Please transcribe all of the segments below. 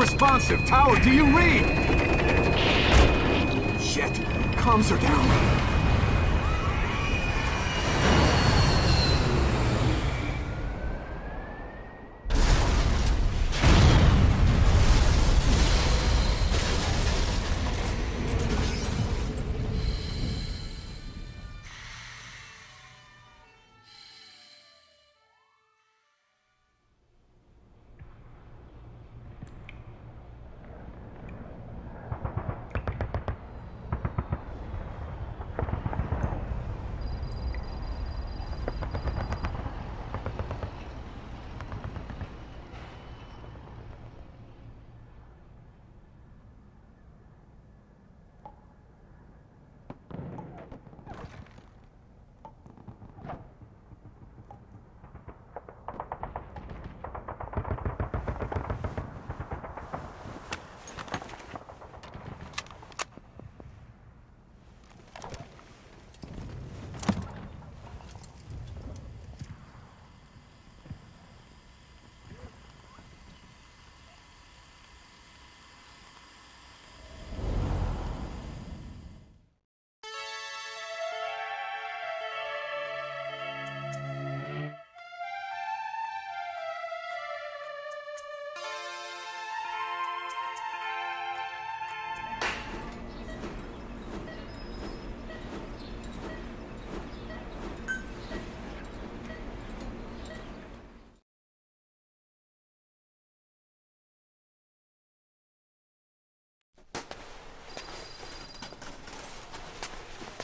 Unresponsive. Tower, do you read? Shit. Comms are down.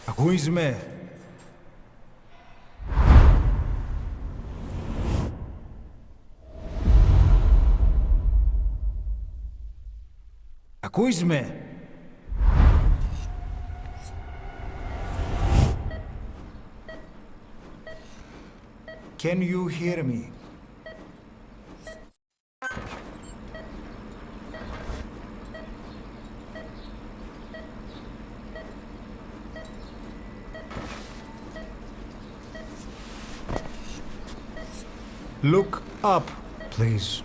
Ακούεις με? Ακούεις με? Can you hear me? Look up, please.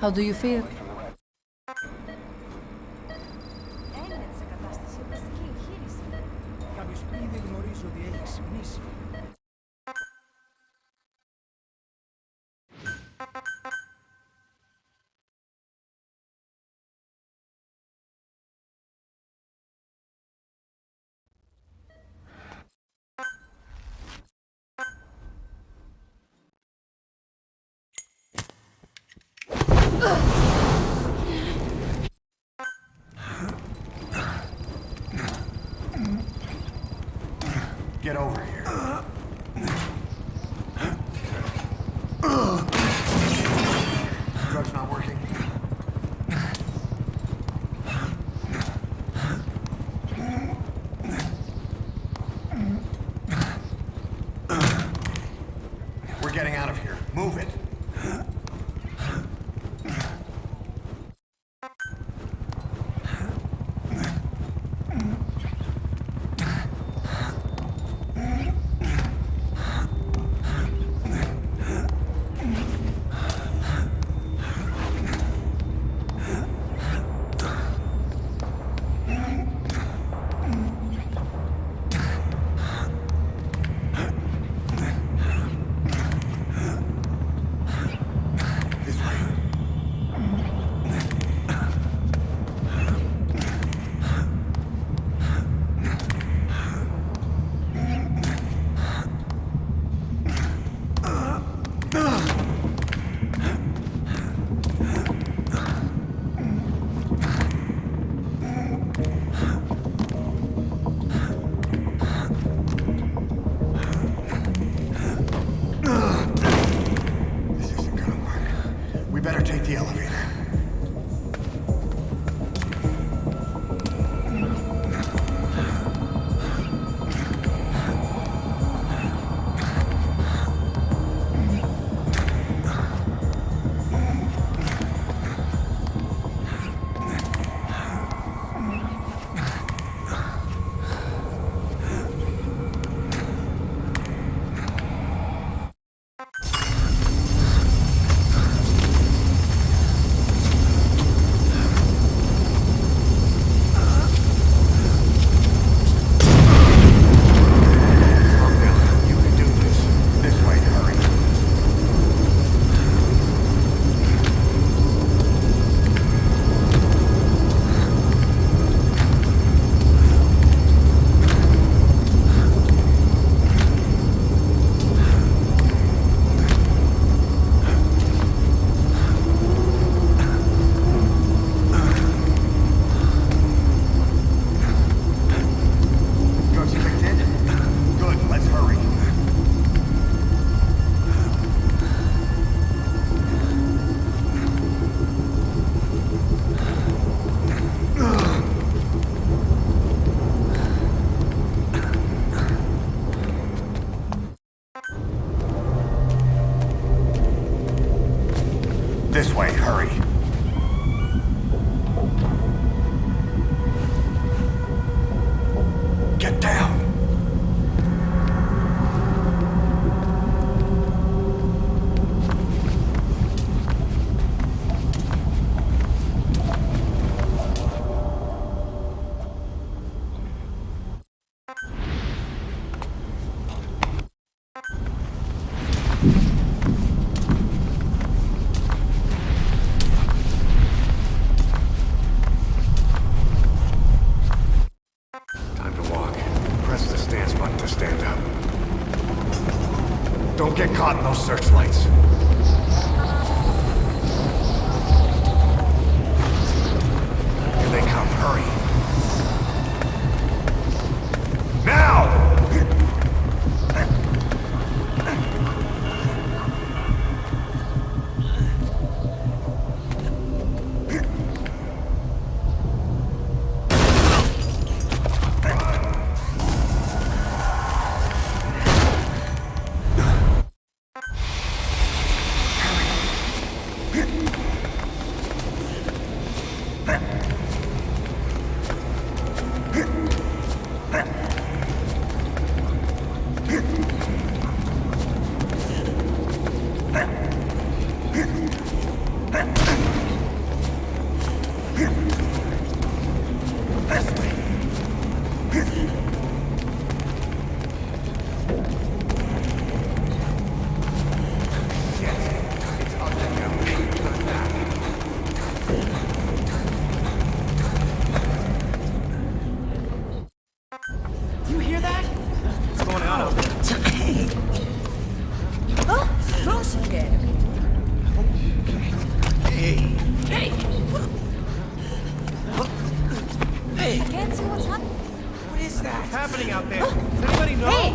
How do you feel? Κάποιος ήδη γνωρίζει ότι έχει ξυπνήσει. Get over here. Drug's not working. We're getting out of here. Move it. Take the elevator. This way, hurry. Get down! Time to walk. Press the stance button to stand up. Don't get caught in those searchlights. Here they come. Hurry. Now! You hear that? What's going on out there? Oh, don't scare me. Hey! Hey! Hey! I can't see what's happening. What is that? What's happening out there? Does anybody know? Hey!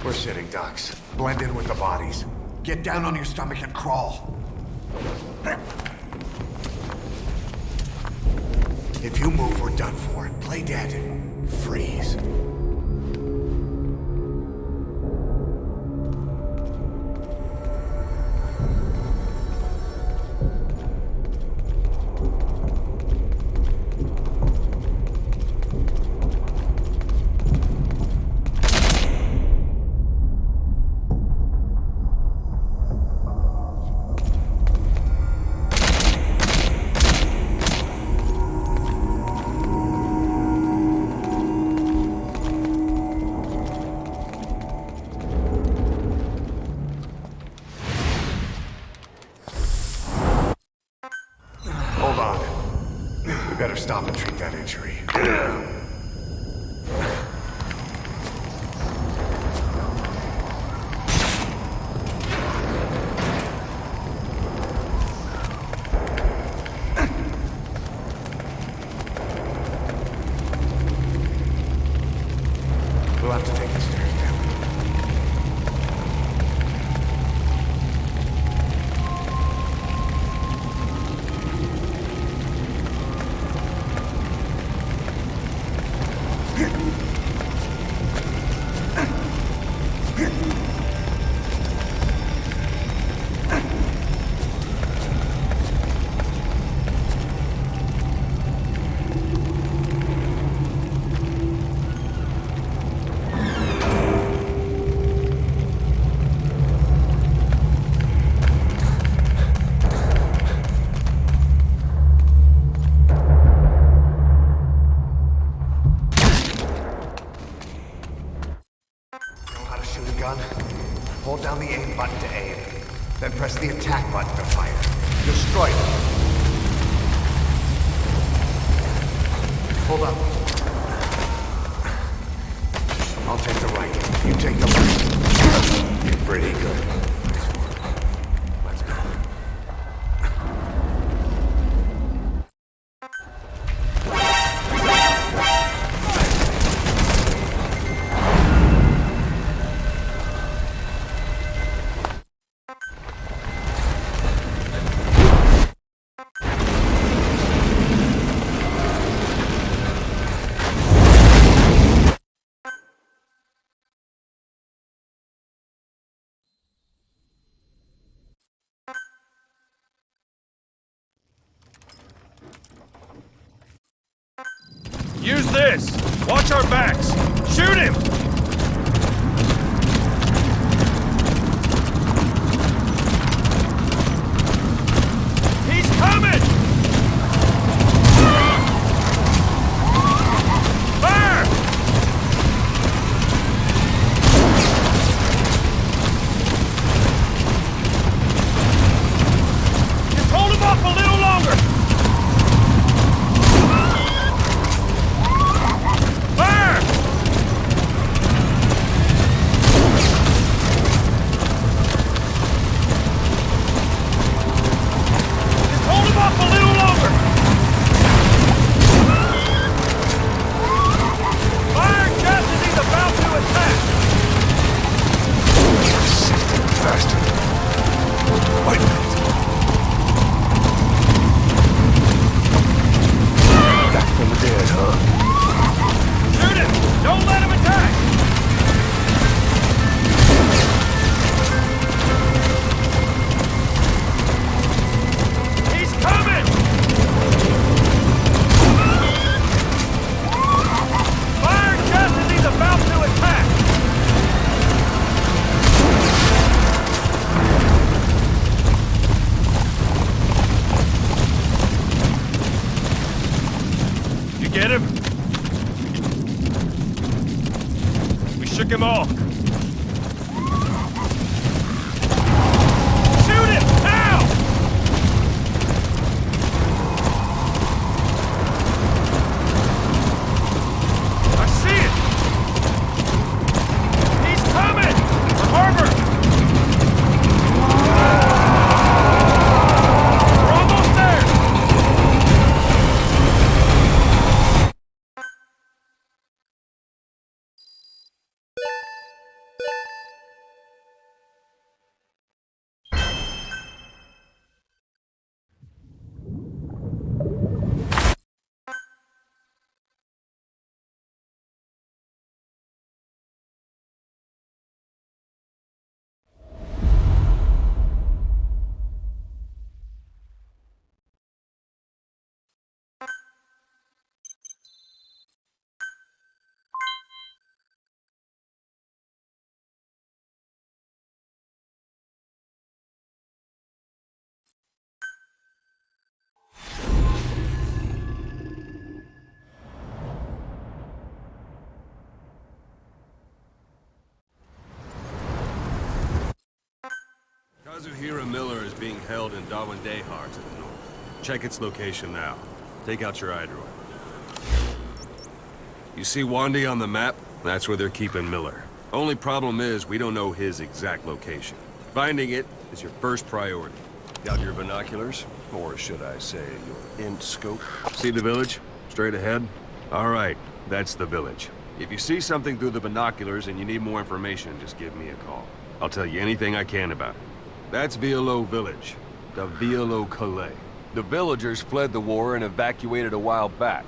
We're sitting ducks. Blend in with the bodies. Get down on your stomach and crawl. If you move, we're done for. Play dead. Freeze. Hold on. We better stop and treat that injury. We'll have to take the stairs down. destroyed. Hold up. I'll take the right. You take the left. Pretty good. Let's go. Use this! Watch our backs! Shoot him! He's coming! Fire! Just hold him off a little longer! Fire! Just hold him off a little longer! Fire just as he's about to attack! Faster. Wait a minute. Back from the dead, huh? Shoot him! Don't let him attack! He's coming! Fire just as he's about to attack! You get him? We shook him off. Shoot him! Now! I see it! He's coming! For harbor! We're almost there! Kazuhira Miller is being held in Dawandehar to the north. Check its location now. Take out your iDroid. You see Wandi on the map? That's where they're keeping Miller. Only problem is, we don't know his exact location. Finding it is your first priority. Got your binoculars? Or should I say, your int scope? See the village? Straight ahead? All right, that's the village. If you see something through the binoculars and you need more information, just give me a call. I'll tell you anything I can about it. That's Violo Village, the Violo Calais. The villagers fled the war and evacuated a while back.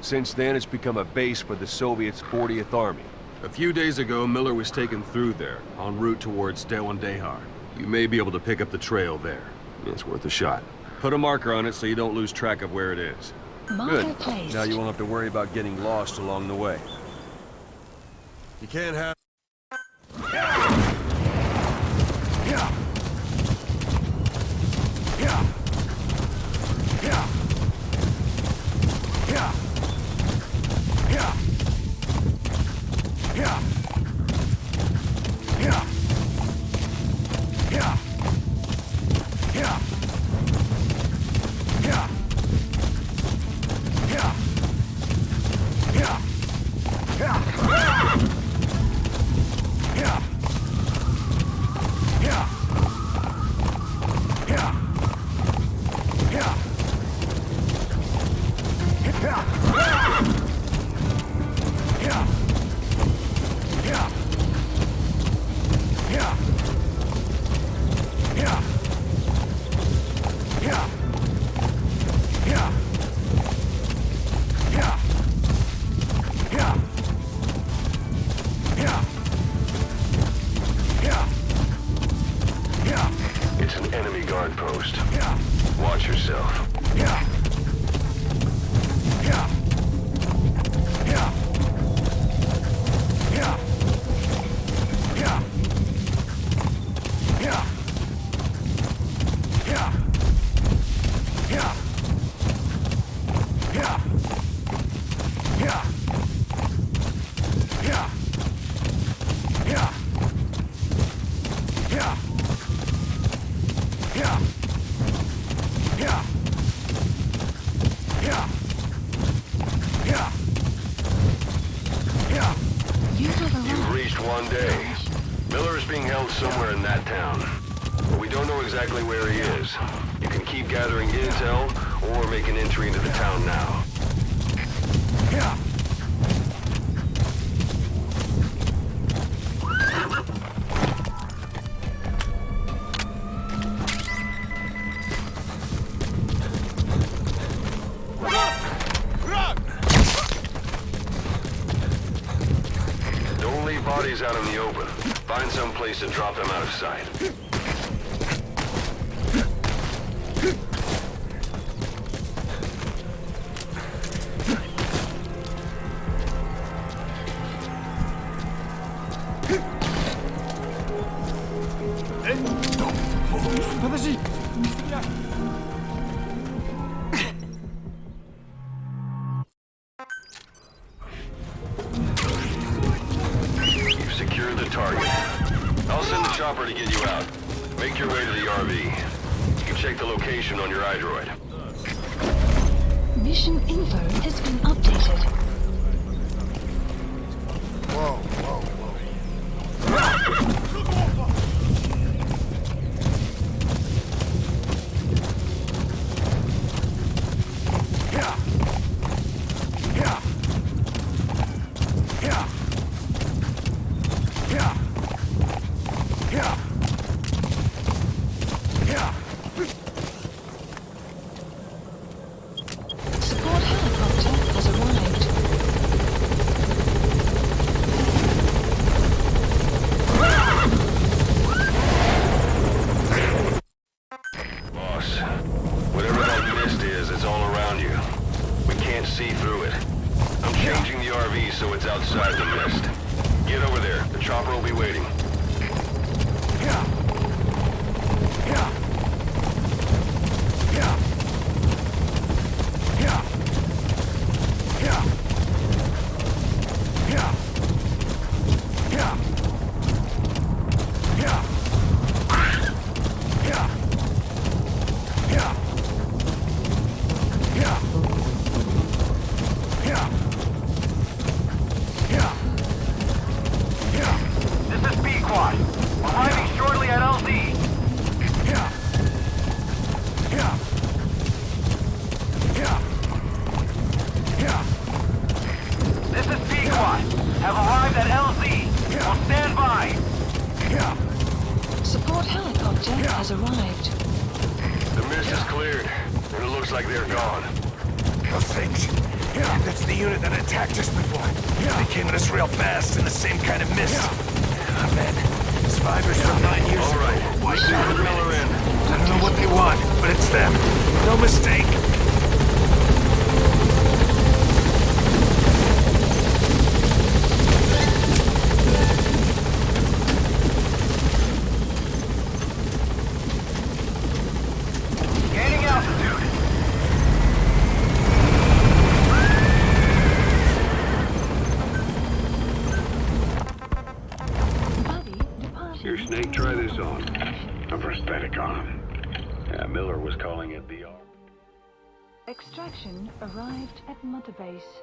Since then, it's become a base for the Soviets' 40th Army. A few days ago, Miller was taken through there, en route towards Dawandehar. You may be able to pick up the trail there. It's worth a shot. Put a marker on it so you don't lose track of where it is. Good. Now you won't have to worry about getting lost along the way. You can't have... town. But we don't know exactly where he is. You can keep gathering intel, or make an entry into the town now. Yeah. Don't leave bodies out in the open. Find some place to drop them out of sight. Подожди! Не стреляй! You've secured the target. I'll send the chopper to get you out. Make your way to the RV. You can check the location on your iDroid. Mission info has been updated. Whoa, whoa, yeah. Yeah. Yeah. Yeah. Yeah. Yeah. Support helicopter has arrived. Boss, whatever that mist is, it's all around you. We can't see through it. I'm changing the RV so it's outside the mist. Get over there. The chopper will be waiting. Yeah. Yeah. Yeah. Yeah. Yeah. Yeah. Yeah. Yeah. Yeah. Yeah. Yeah. Yeah. Yeah. Yeah. This is B-Quad. Arriving shortly at LZ. Yeah. Yeah. Yeah. Yeah. This is B-Quad. Have arrived at LZ. Yeah. Will stand by. Yeah. Support helicopter has arrived. The mist is cleared, and it looks like they're gone. Those things. Yeah. That's the unit that attacked us before. Yeah. They came at us real fast in the same kind of mist. Yeah. Ah, man. Survivors from 9 years All ago. right. Why Send Miller in. I don't know what they want, but it's them. No mistake. Gaining altitude. Buddy departing. Here, Snake, try this on. A prosthetic arm. Yeah, Miller was calling it the arm. Extraction arrived at Mother Base.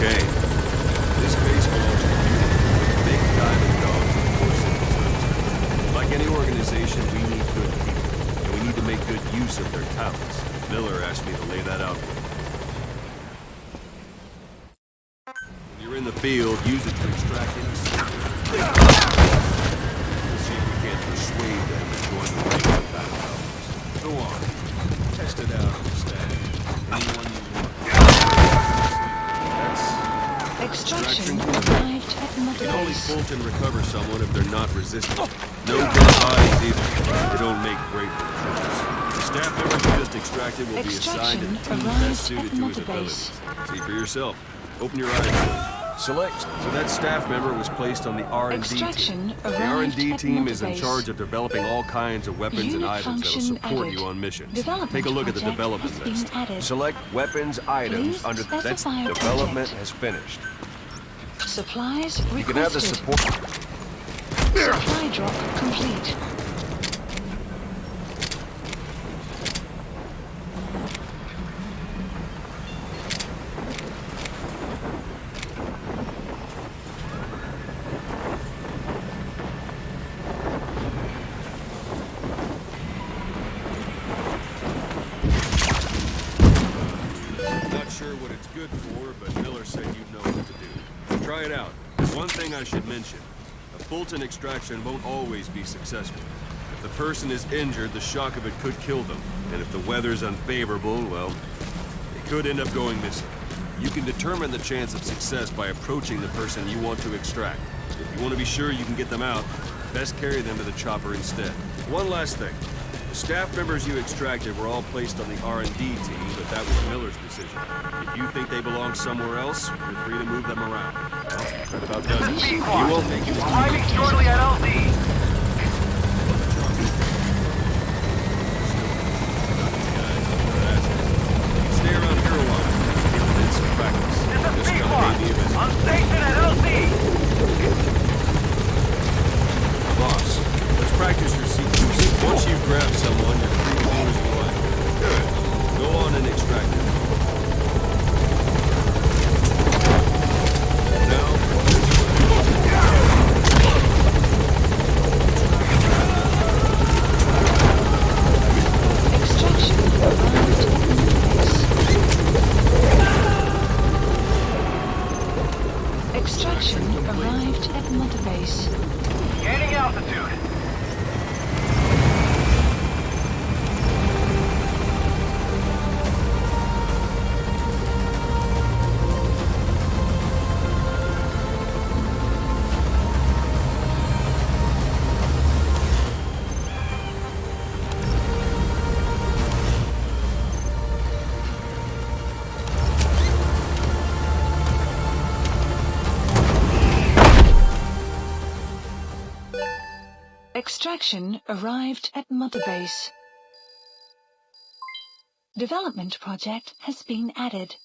Okay. This base belongs to you. Big diamond dogs, of course it deserves. Like any organization, we need good people. And we need to make good use of their talents. Miller asked me to lay that out for you. When you're in the field, use it to extract any secret. Let's see if we can't persuade them to join the ring with that house. Go on. Test it out on the staff. Anyone you want. Extraction arrived at You Mother can only Base. bolt and recover someone if they're not resistant. No dead bodies either. They don't make great recruits. Staff members you just extracted will be assigned to the Extraction team arrived best suited at to his Mother abilities. Base. See for yourself. Open your eyes. Select. So that staff member was placed on the R&D Extraction team. The arrived R&D at team Mother is in Base. charge of developing all kinds of weapons and Unit items that will function support added. you on missions. Development Take a look at the project development has been list. added. Select weapons items Please under the... That's specify a development project. has finished. Supplies requested. You can have the support... Supply drop complete. Not sure what it's good for, but Miller said you'd know what to do. Try it out. One thing I should mention. A Fulton extraction won't always be successful. If the person is injured, the shock of it could kill them. And if the weather's unfavorable, well, they could end up going missing. You can determine the chance of success by approaching the person you want to extract. If you want to be sure you can get them out, best carry them to the chopper instead. One last thing. The staff members you extracted were all placed on the R&D team, but that was Miller's decision. If you think they belong somewhere else, you're free to move them around. Well, that about does it. Mission You Squad. won't make it. Arriving shortly at LZ. Stay around here a while. Get some practice. This is Just Speed gotta Squad. pay me a visit. On station at LZ. Boss, let's practice your sequence. Once you've grabbed someone, you're free to do as you like. Good. Go on and extract them. Extraction arrived at Mother Base. Gaining altitude. Extraction arrived at Mother Base. Development project has been added.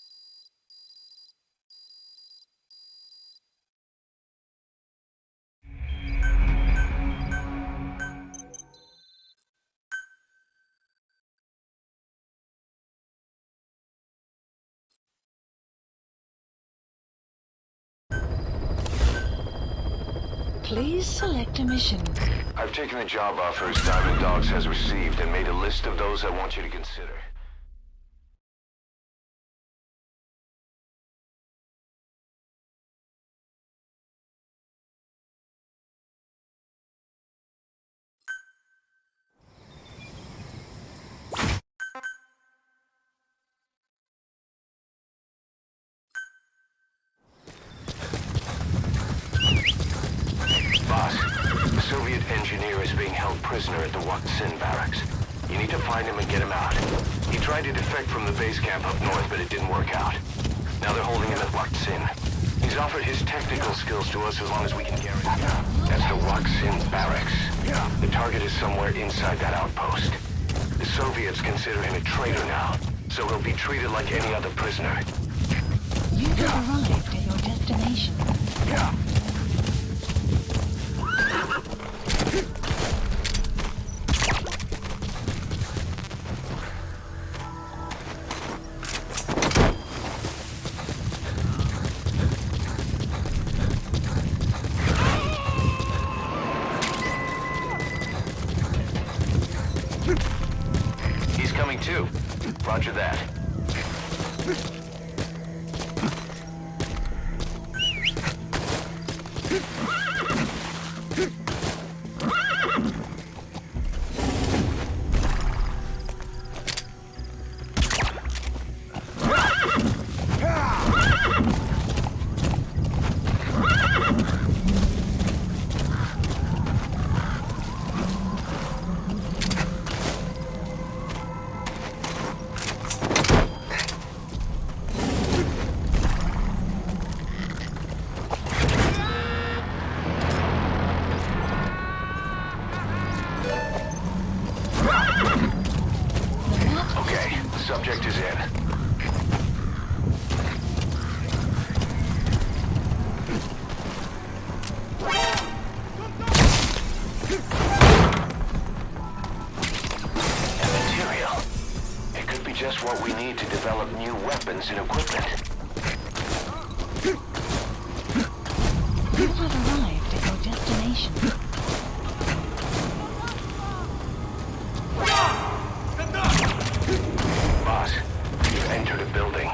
Please select a mission. I've taken the job offers Diamond Dogs has received and made a list of those I want you to consider. Boss, the Soviet engineer is being held prisoner at the Wak Sin barracks. You need to find him and get him out. He tried to defect from the base camp up north, but it didn't work out. Now they're holding him at Wak Sin. He's offered his technical skills to us as long as we can guarantee. That's the Wak Sin barracks. The target is somewhere inside that outpost. The Soviets consider him a traitor now, so he'll be treated like any other prisoner. You have arrived at your destination. He's coming too. Roger that. in. And material. It could be just what we need to develop new weapons and equipment. You have arrived at your destination. Boss, you've entered a building.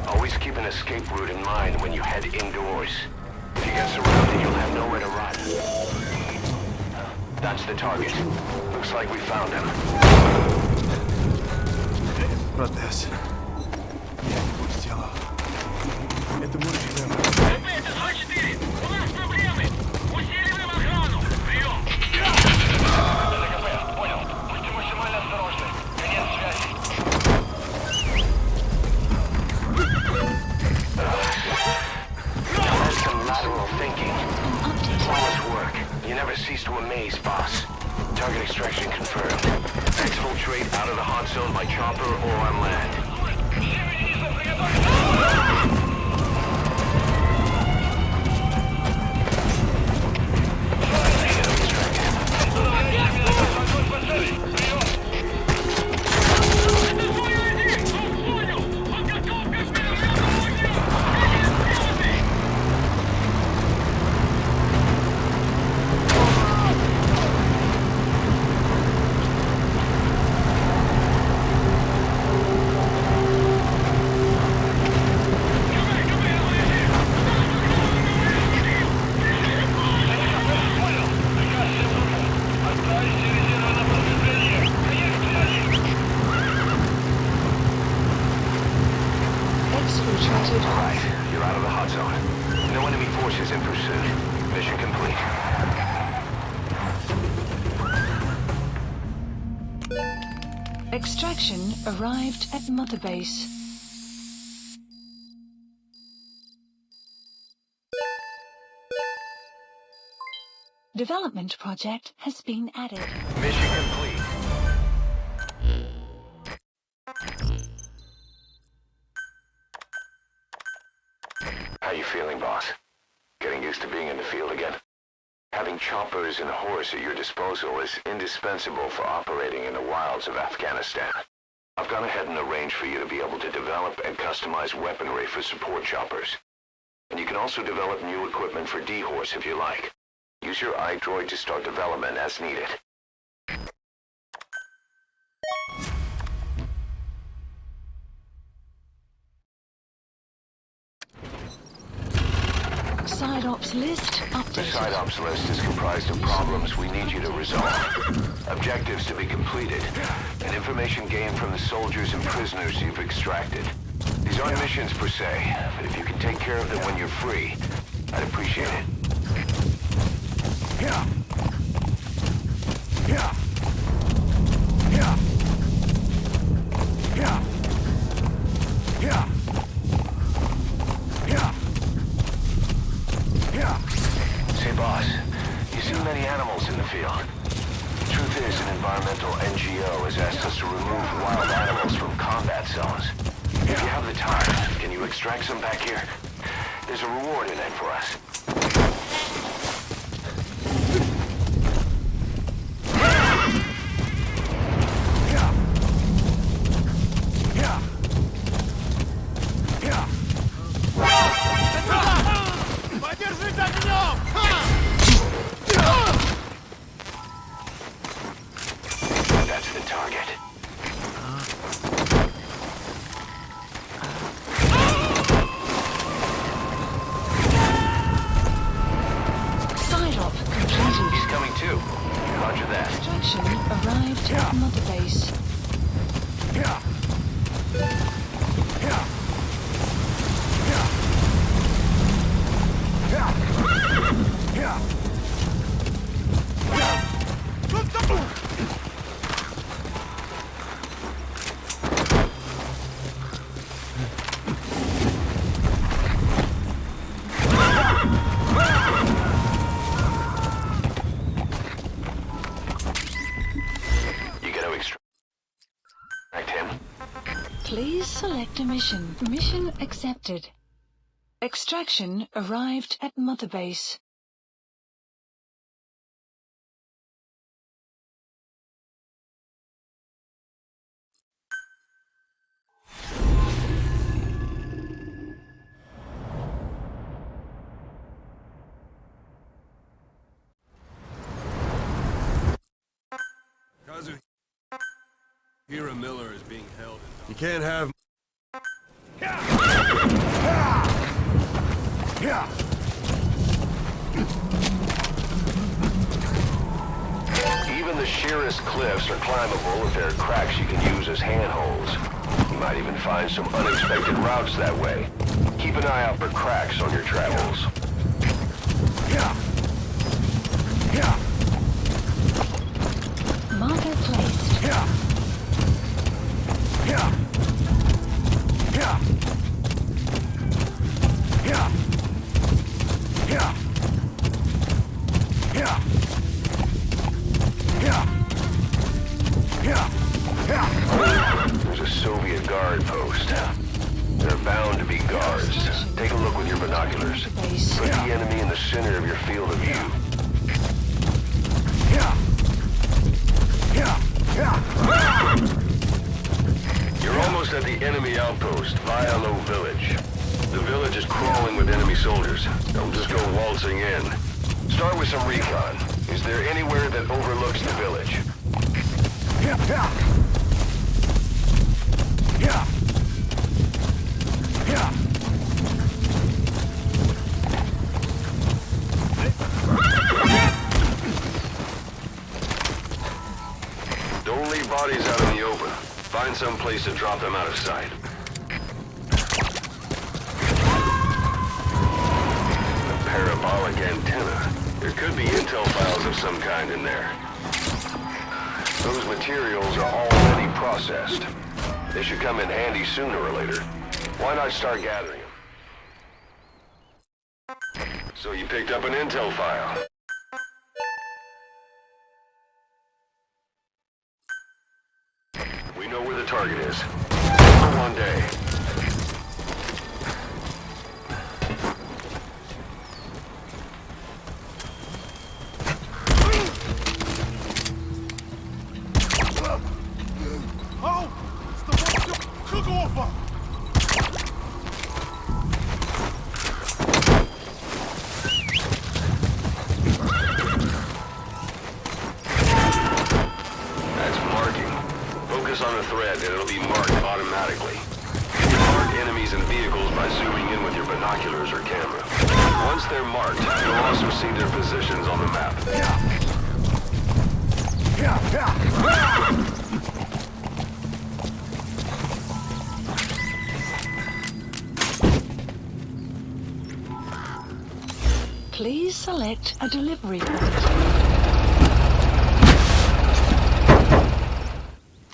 Always keep an escape route in mind when you head indoors. If you get surrounded, you'll have nowhere to run. That's the target. Looks like we found him. Протез. Я не буду сделал. Это мой член. Это 2-4. У нас проблемы. Усиливаем охрану. Прием. ДКП, понял. Будьте максимально осторожны. Конец связи. That's some lateral thinking. Flawless work. You never cease to amaze, boss. Target extraction confirmed. Exfiltrate out of the hot zone by chopper or on land. Right, you're out of the hot zone. No enemy forces in pursuit. Mission complete. Extraction arrived at Mother Base. Development project has been added. Mission complete. How you feeling, boss? Getting used to being in the field again? Having choppers and horse at your disposal is indispensable for operating in the wilds of Afghanistan. I've gone ahead and arranged for you to be able to develop and customize weaponry for support choppers. And you can also develop new equipment for D-Horse if you like. Use your iDroid to start development as needed. Side ops list The updated. side ops list is comprised of problems we need you to resolve, objectives to be completed, and information gained from the soldiers and prisoners you've extracted. These aren't missions per se, but if you can take care of them when you're free, I'd appreciate it. Yeah. Yeah. Yeah. Yeah. Yeah. Yeah. Yeah. Say, boss, you see many animals in the field. Truth is, an environmental NGO has asked us to remove wild animals from combat zones. If you have the time, can you extract some back here? There's a reward in it for us. Подержись огнем! That's the target. Side op completed. He's coming too. Roger that. Extraction arrived at Mother Base. Yeah. Yeah. Yeah. Yeah. You gotta extract him. select a mission. Mission accepted. Extraction arrived at Mother Base. Hira Miller is being held. You can't have... Even the sheerest cliffs are climbable if there are cracks you can use as handholds. You might even find some unexpected routes that way. Keep an eye out for cracks on your travels. Marker placed. There's a Soviet guard post. There are bound to be guards. Take a look with your binoculars. Put the enemy in the center of your field of view. You're almost at the enemy outpost, Vialo Village. The village is crawling with enemy soldiers. Don't just go waltzing in. Start with some recon. Is there anywhere that overlooks the village? Don't leave bodies out in the open. Find some place to drop them out of sight. A parabolic antenna. There could be intel files of some kind in there. Those materials are already processed. They should come in handy sooner or later. Why not start gathering them? So you picked up an intel file. We know where the target is. For one day. Oh! It's the one you took over! That's marking. Focus on a thread and it'll be marked automatically. Mark enemies and vehicles by zooming in with your binoculars or camera. Once they're marked, you'll also see their positions on the map. Please select a delivery point.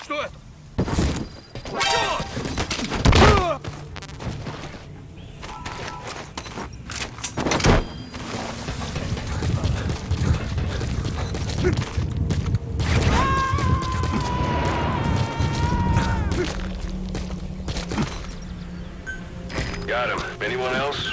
Что это? Got him. Anyone else?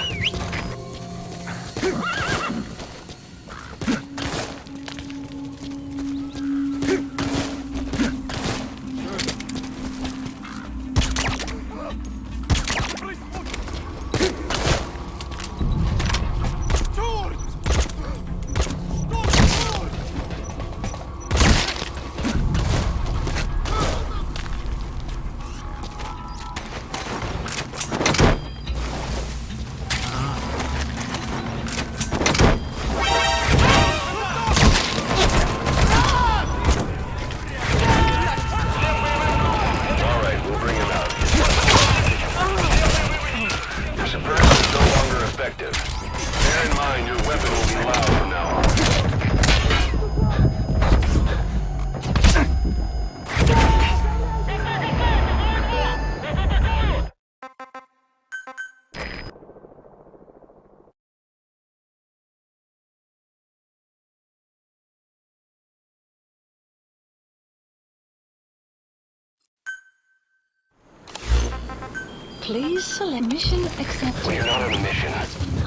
Please select mission When accepted. you're not on a mission,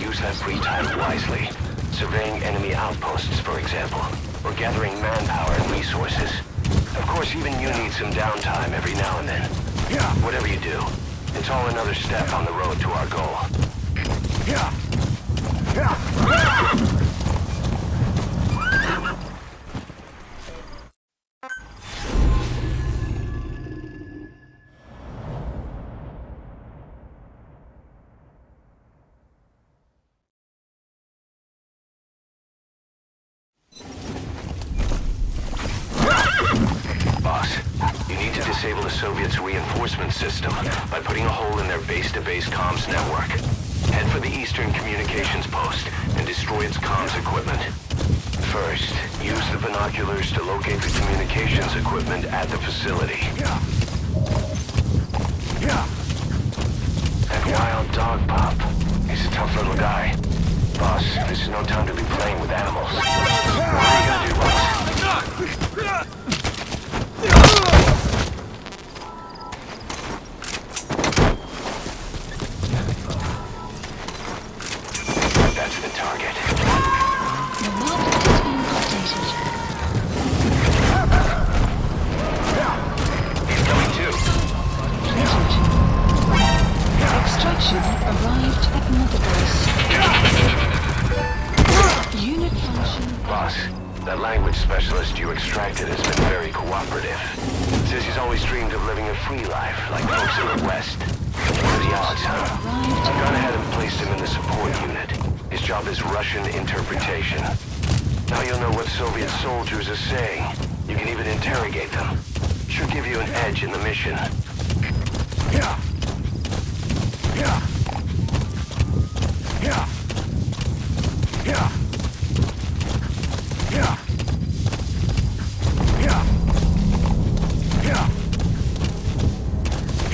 use that free time wisely. Surveying enemy outposts, for example, or gathering manpower and resources. Of course, even you need some downtime every now and then. Whatever you do, it's all another step on the road to our goal. Boss, you need to disable the Soviets' reinforcement system by putting a hole in their base-to-base comms network. Head for the Eastern Communications Post and destroy its comms equipment. First, use the binoculars to locate the communications equipment at the facility. And Wild Dog Pop. He's a tough little guy. Boss, this is no time to be playing with animals. What are you gonna do, boss? That's the target. The map has been updated. He's coming too. Noted. Extraction arrived at Mother Base. Unit function. Boss, that language specialist you extracted has been very cooperative. Says he's always dreamed of living a free life, like folks in the West. What are the odds, huh? I've gone ahead and placed him in the support unit. His job is Russian interpretation. Now you'll know what Soviet soldiers are saying. You can even interrogate them. Should give you an edge in the mission.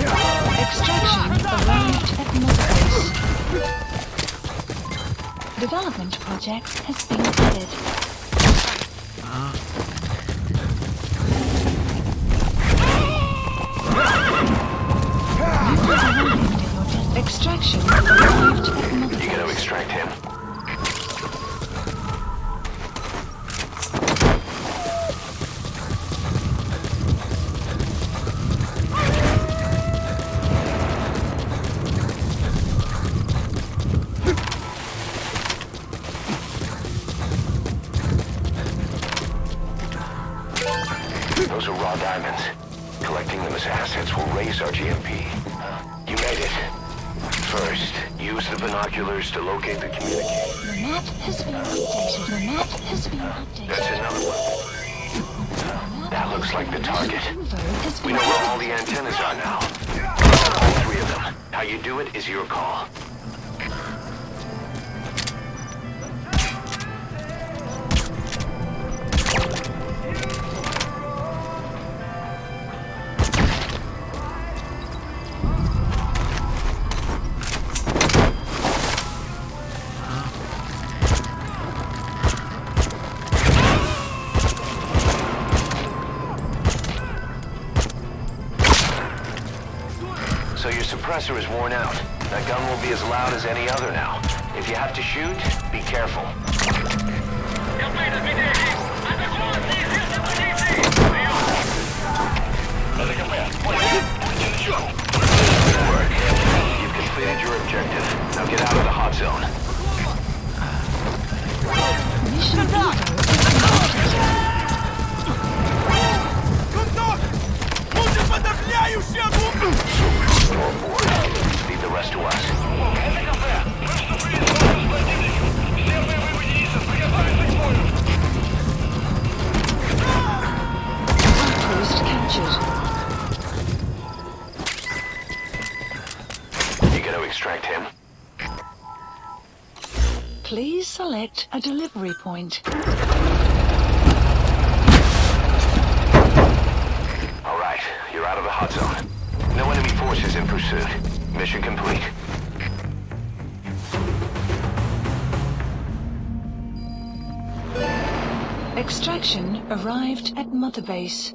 Extraction arrived at Mother Base. Development project has been added. Extraction arrived at Mother You gotta Base. extract him. Those are raw diamonds. Collecting them as assets will raise our GMP. You made it. First, use the binoculars to locate the communication. The map has been updated. The map has been updated. That's another one. That looks like the target. Info has We been know where all the antennas are now. All three of them. How you do it is your call. So your suppressor is worn out. That gun will be as loud as any other now. If you have to shoot, be careful. Good work. You've completed your objective. Now get out of the hot zone. Mission info has been updated. You're aboard. Leave the rest to us. Outpost captured. You gotta extract him. Please select a delivery point. All right, you're out of the hot zone. No enemy forces in pursuit. Mission complete. Extraction arrived at Mother Base.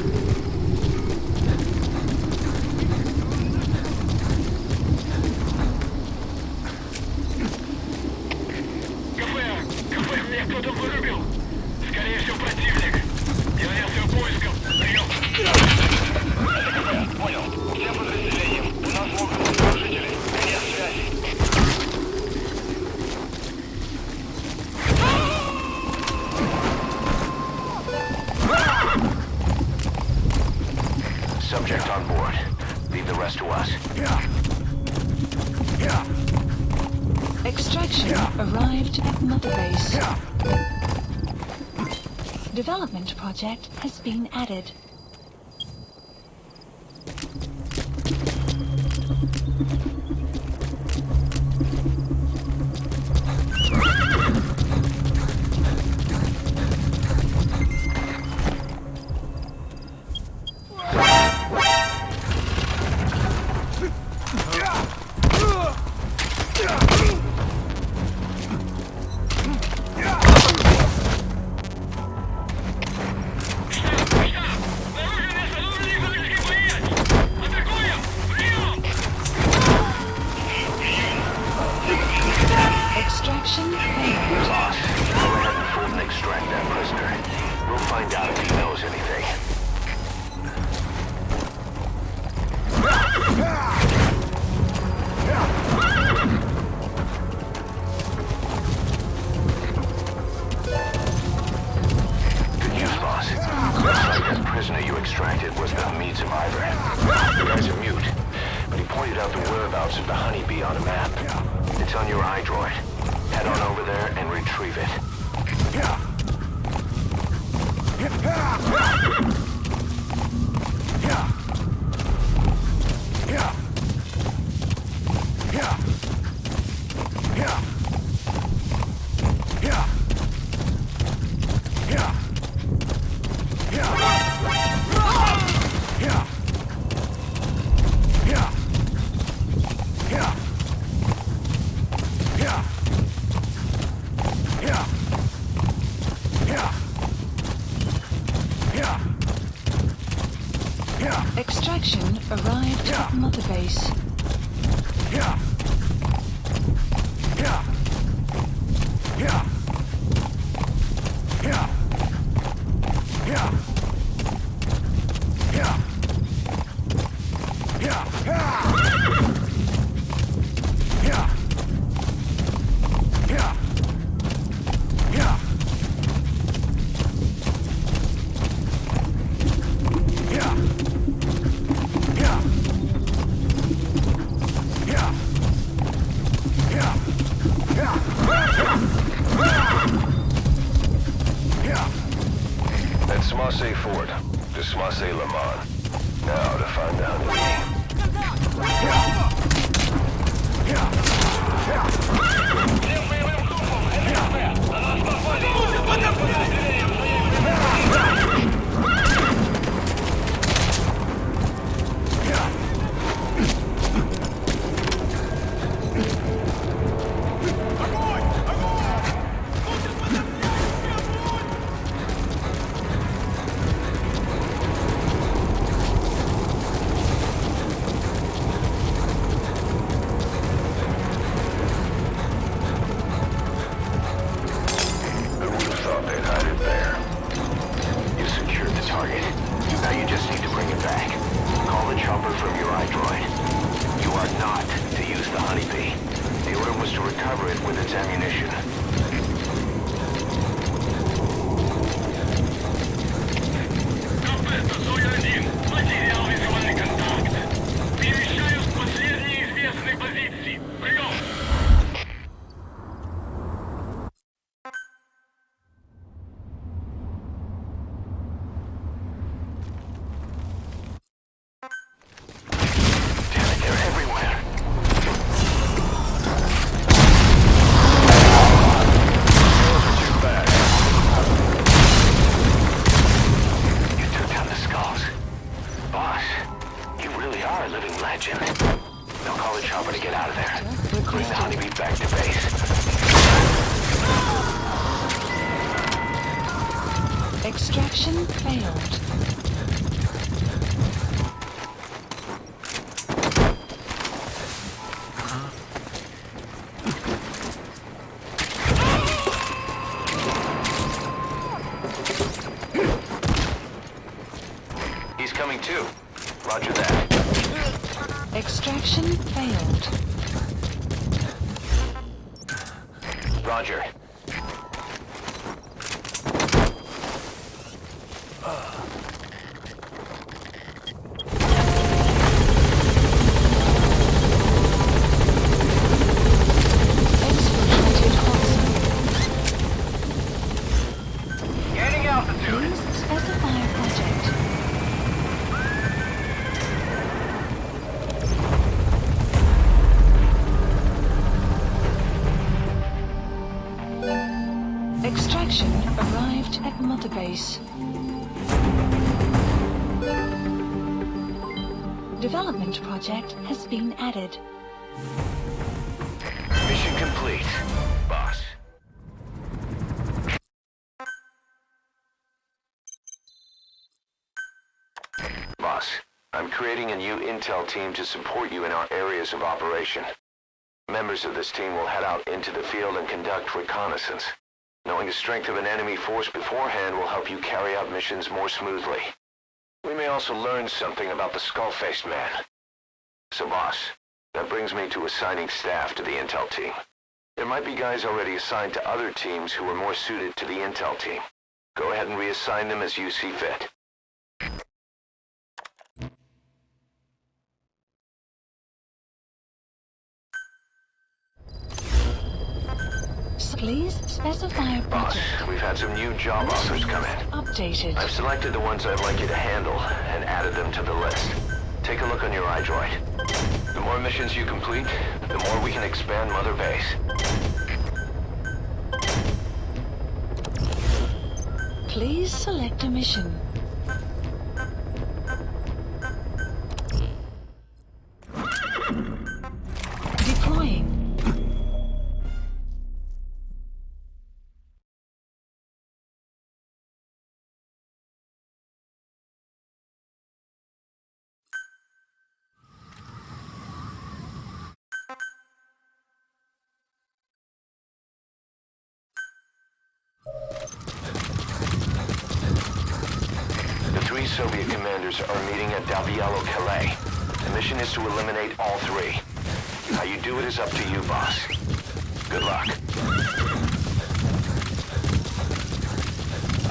project on board. Leave the rest to us. Extraction arrived at Mother Base. Development project has been added. Extraction failed. Boss, go ahead and fold and extract that prisoner. We'll find out if he knows anything. Good news, boss. Looks like that prisoner you extracted was the Hamid survivor. The guy's a mute, but he pointed out the whereabouts of the honeybee on a map. It's on your iDroid. Head on over there and retrieve it. Extraction arrived at Mother Base. That's Marseille Ford. This Marseille Le Mans. Now to find the honeybee. Extraction failed. He's coming too. Roger that. Extraction failed. Roger. base. Development project has been added. Mission complete, boss. Boss, I'm creating a new intel team to support you in our areas of operation. Members of this team will head out into the field and conduct reconnaissance. Knowing the strength of an enemy force beforehand will help you carry out missions more smoothly. We may also learn something about the skull-faced man. So boss, that brings me to assigning staff to the intel team. There might be guys already assigned to other teams who are more suited to the intel team. Go ahead and reassign them as you see fit. Please specify a Boss, project. we've had some new job offers come in. Updated. I've selected the ones I'd like you to handle and added them to the list. Take a look on your iDroid. The more missions you complete, the more we can expand Mother Base. Please select a mission. Deploying. The 3 Soviet commanders are meeting at Calais. The mission is to eliminate all 3. How you do it is up to you, boss. Good luck.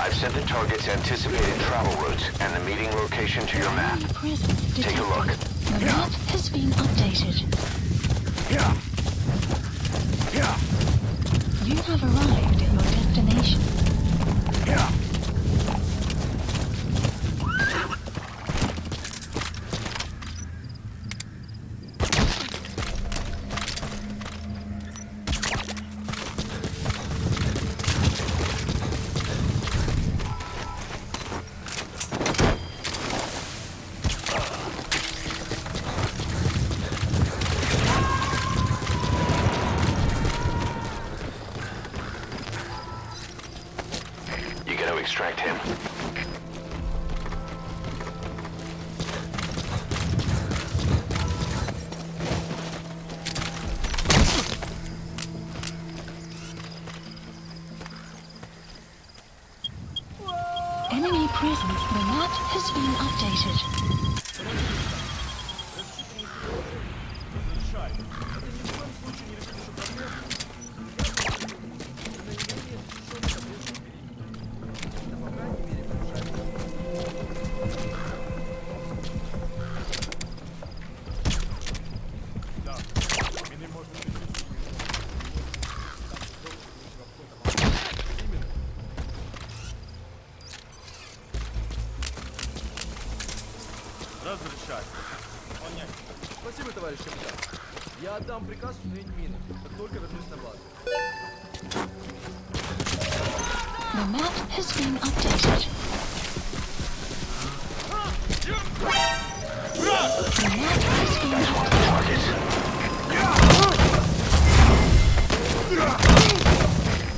I've sent the target's anticipated travel routes and the meeting location to your map. Presence Take a look. detected. The map has been updated. You have arrived at your destination. You gotta extract him. Enemy presence. The map has been updated. Разрешать. Понятно. Спасибо, товарищ капитан. Я отдам приказ установить мины, как только вернусь на базу. The map has been updated. The map has been updated.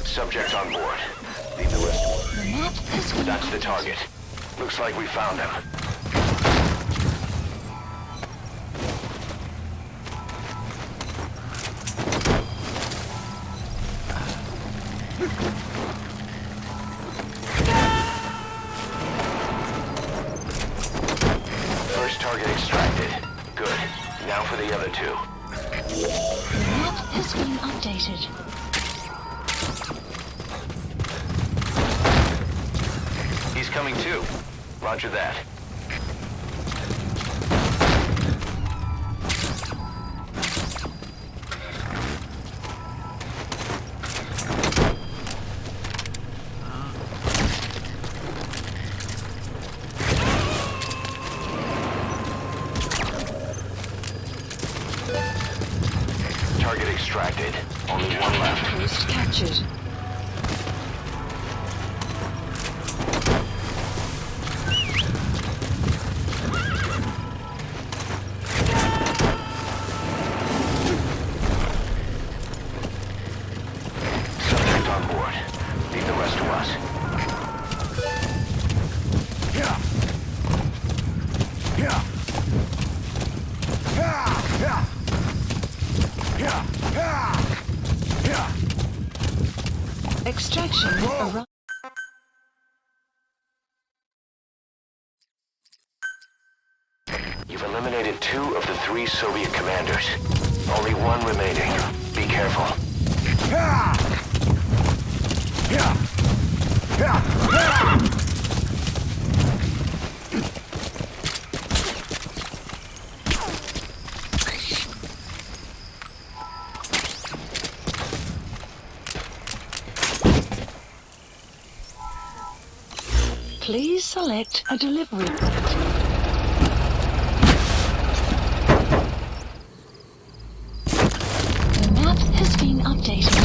Subject on board. Leave the rest. The map has been That's the updated. target. Looks like we found him. First target extracted. Good. Now for the other 2. The map has been updated. He's coming too. Roger that. Target extracted. Only one left. Post captured. You've eliminated 2 of the 3 Soviet commanders. Only 1 remaining. Be careful. Please select a delivery point. The map has been updated.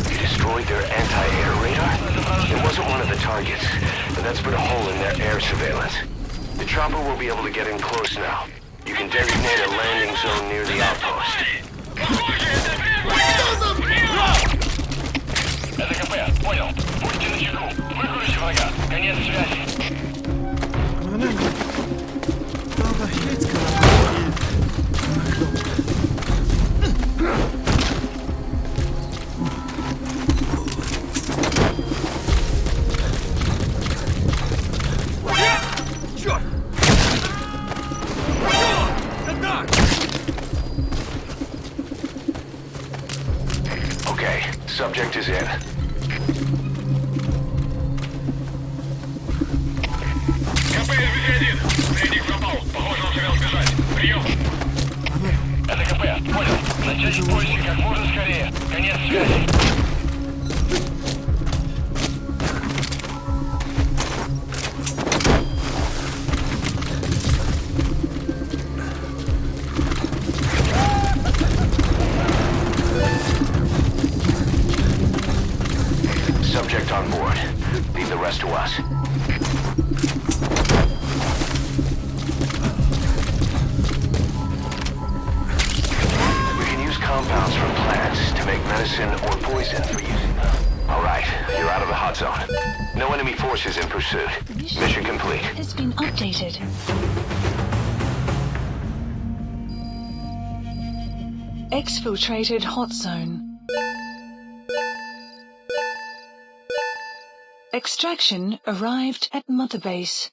You destroyed their anti-air radar? It wasn't one of the targets, but that's put a hole in their air surveillance. The chopper will be able to get in close now. You can designate a landing zone near the outpost. СКП, понял. Будьте начеку. Выкрутите врага. Конец связи. Okay, subject is in. Тренинг пропал. Похоже, он сумел сбежать. Прием. СКП, понял. Начать поиски как можно скорее. Конец связи. Subject on board. Leave the rest to us. We can use compounds from plants to make medicine or poison for using them. All right, you're out of the hot zone. No enemy forces in pursuit. Mission complete. Has been updated. Exfiltrated hot zone. Extraction arrived at Mother Base.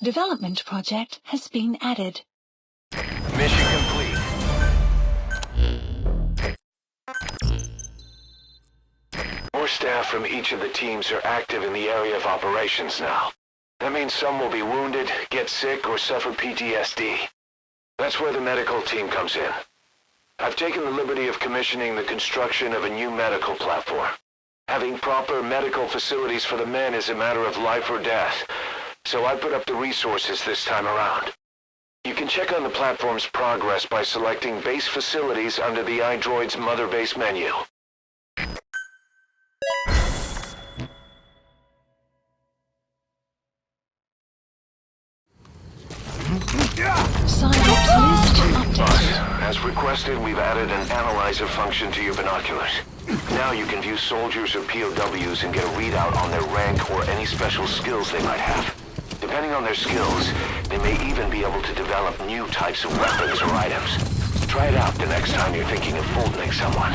Development project has been added. Mission complete. More staff from each of the teams are active in the area of operations now. That means some will be wounded, get sick, or suffer PTSD. That's where the medical team comes in. I've taken the liberty of commissioning the construction of a new medical platform. Having proper medical facilities for the men is a matter of life or death, so I put up the resources this time around. You can check on the platform's progress by selecting base facilities under the iDroid's Mother Base menu. Cyborgs list updated. As requested, we've added an analyzer function to your binoculars. Now you can view soldiers or POWs and get a readout on their rank or any special skills they might have. Depending on their skills, they may even be able to develop new types of weapons or items. Try it out the next time you're thinking of folding someone.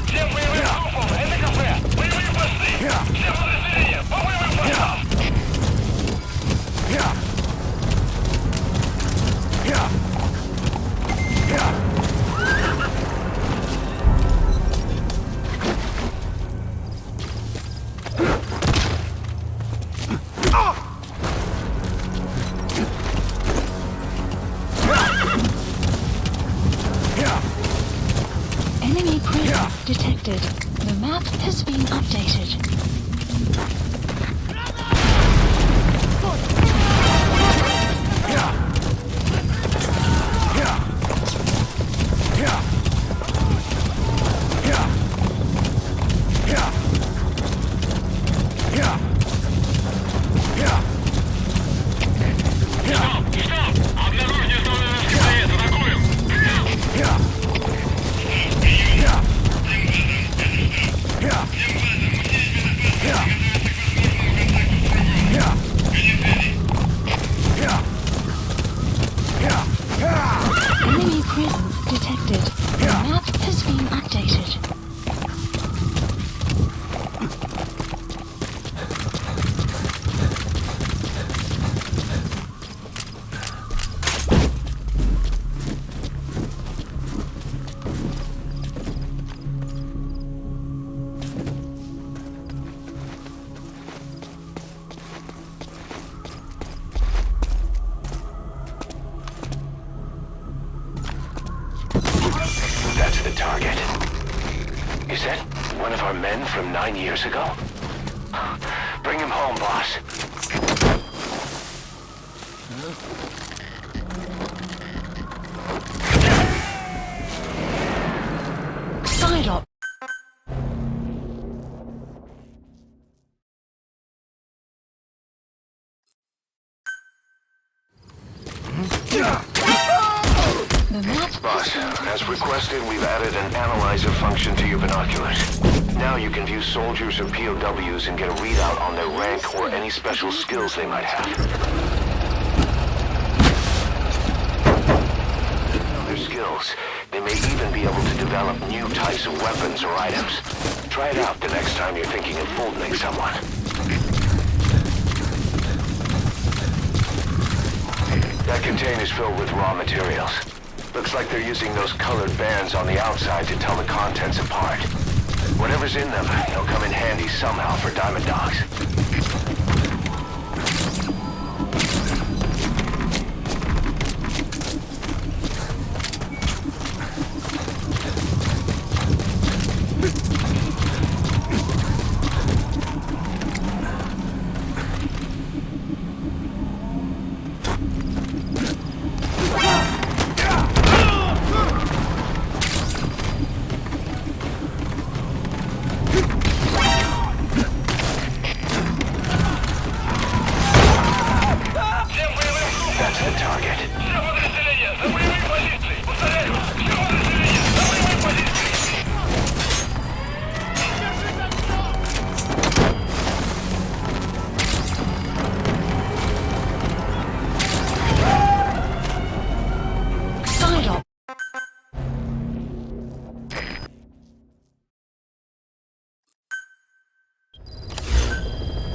Всем боевым группам, это кафе! Боевые посты! Всем подразделениям, по боевым постам! Enemy presence detected. The map has been updated. Стоп! Обнаружение зоны from 9 years ago? Bring him home, boss. Side op. The map. Boss, as requested, we've added an analyzer function to your binoculars. Now you can view soldiers or POWs and get a readout on their rank or any special skills they might have. Their skills. They may even be able to develop new types of weapons or items. Try it out the next time you're thinking of folding someone. That container's filled with raw materials. Looks like they're using those colored bands on the outside to tell the contents apart. Whatever's in them, they'll come in handy somehow for Diamond Dogs.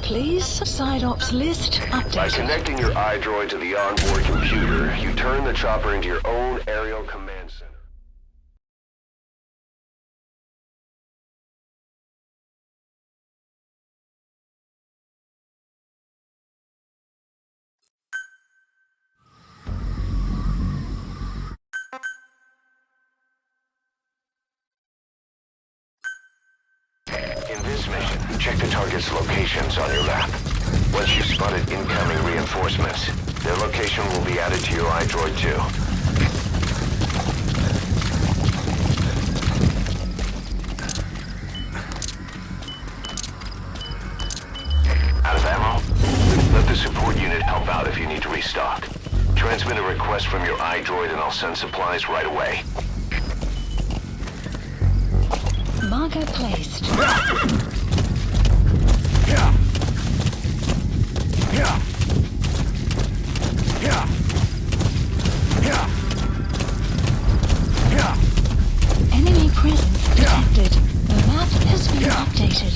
Please, side ops list updated. By connecting your iDroid to the onboard computer, you turn the chopper into your own aerial command center. In this mission, check the target's locations on your map. Once you've spotted incoming reinforcements, their location will be added to your iDroid too. Out of ammo? Let the support unit help out if you need to restock. Transmit a request from your iDroid and I'll send supplies right away. Marker placed. Enemy presence detected. The map has been updated.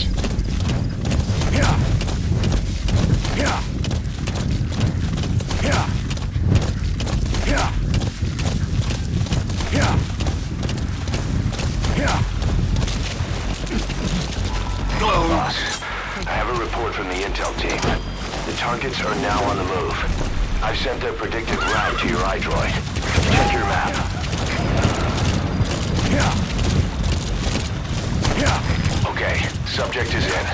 Boss, I have a report from the intel team. The targets are now on the move. I've sent their predicted route to your iDroid. Check your map. Okay, subject is in.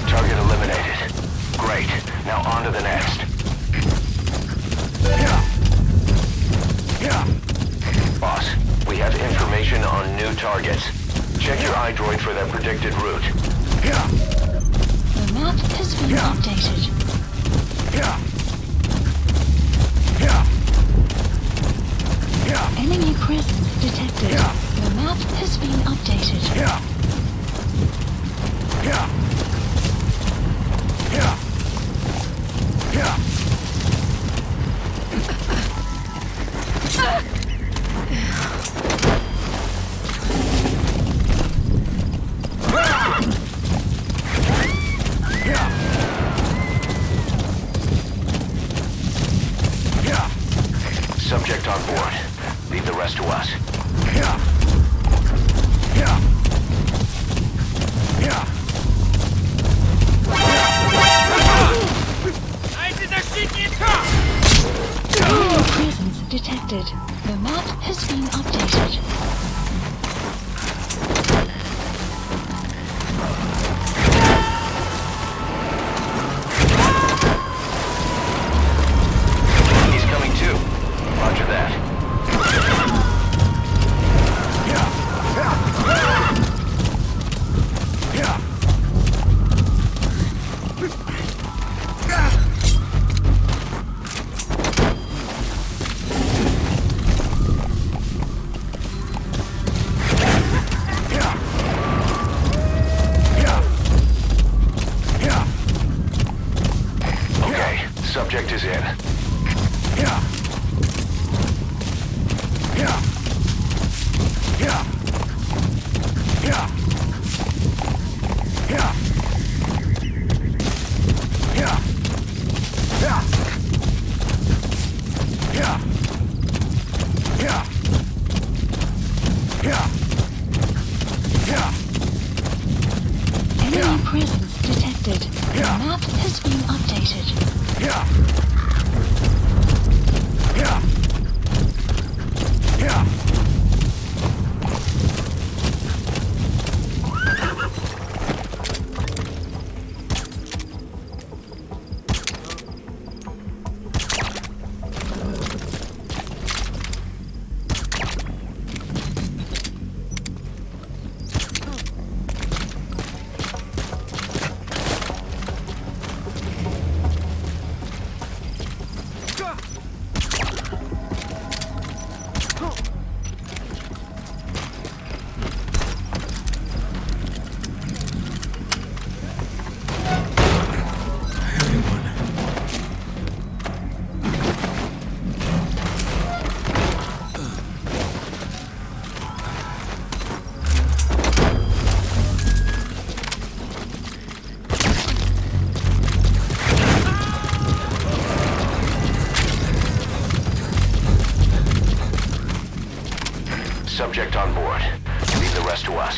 Target eliminated. Great. Now on to the next. Boss, we have information on new targets. Check your iDroid for their predicted route. The map has been updated. Enemy presence detected. The map has been updated. Subject on board. Leave the rest to us. Enemy presence detected. The map map has been updated. He's coming too. Roger that. Okay, subject is in. Enemy presence detected. The map has been updated. Subject on board. Leave the rest to us.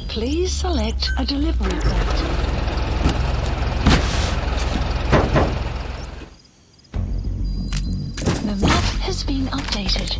Please select a delivery point. The map has been updated.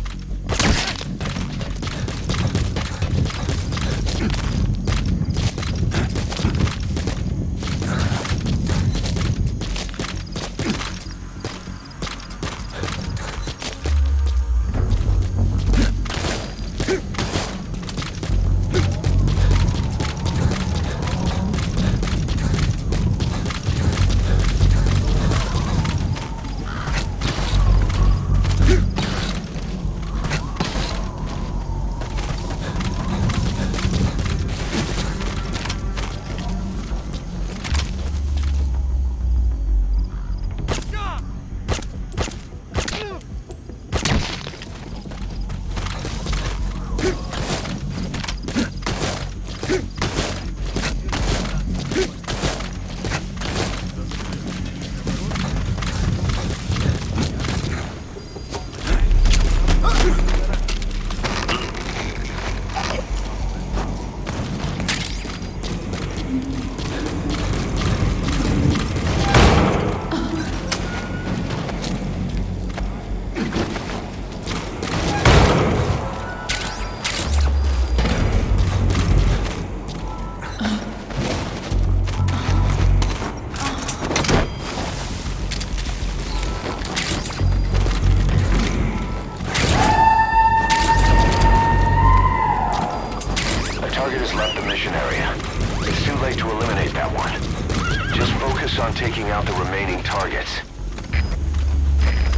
On taking out the remaining targets.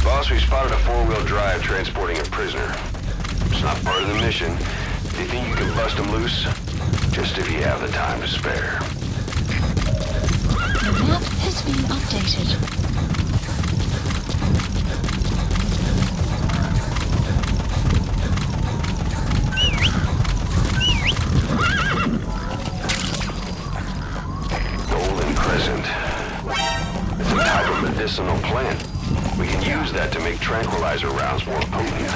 Boss, we spotted a four-wheel drive transporting a prisoner. It's not part of the mission. Do you think you can bust him loose? Just if you have the time to spare. The map has been updated. Medicinal plant. We can use that to make tranquilizer rounds more potent.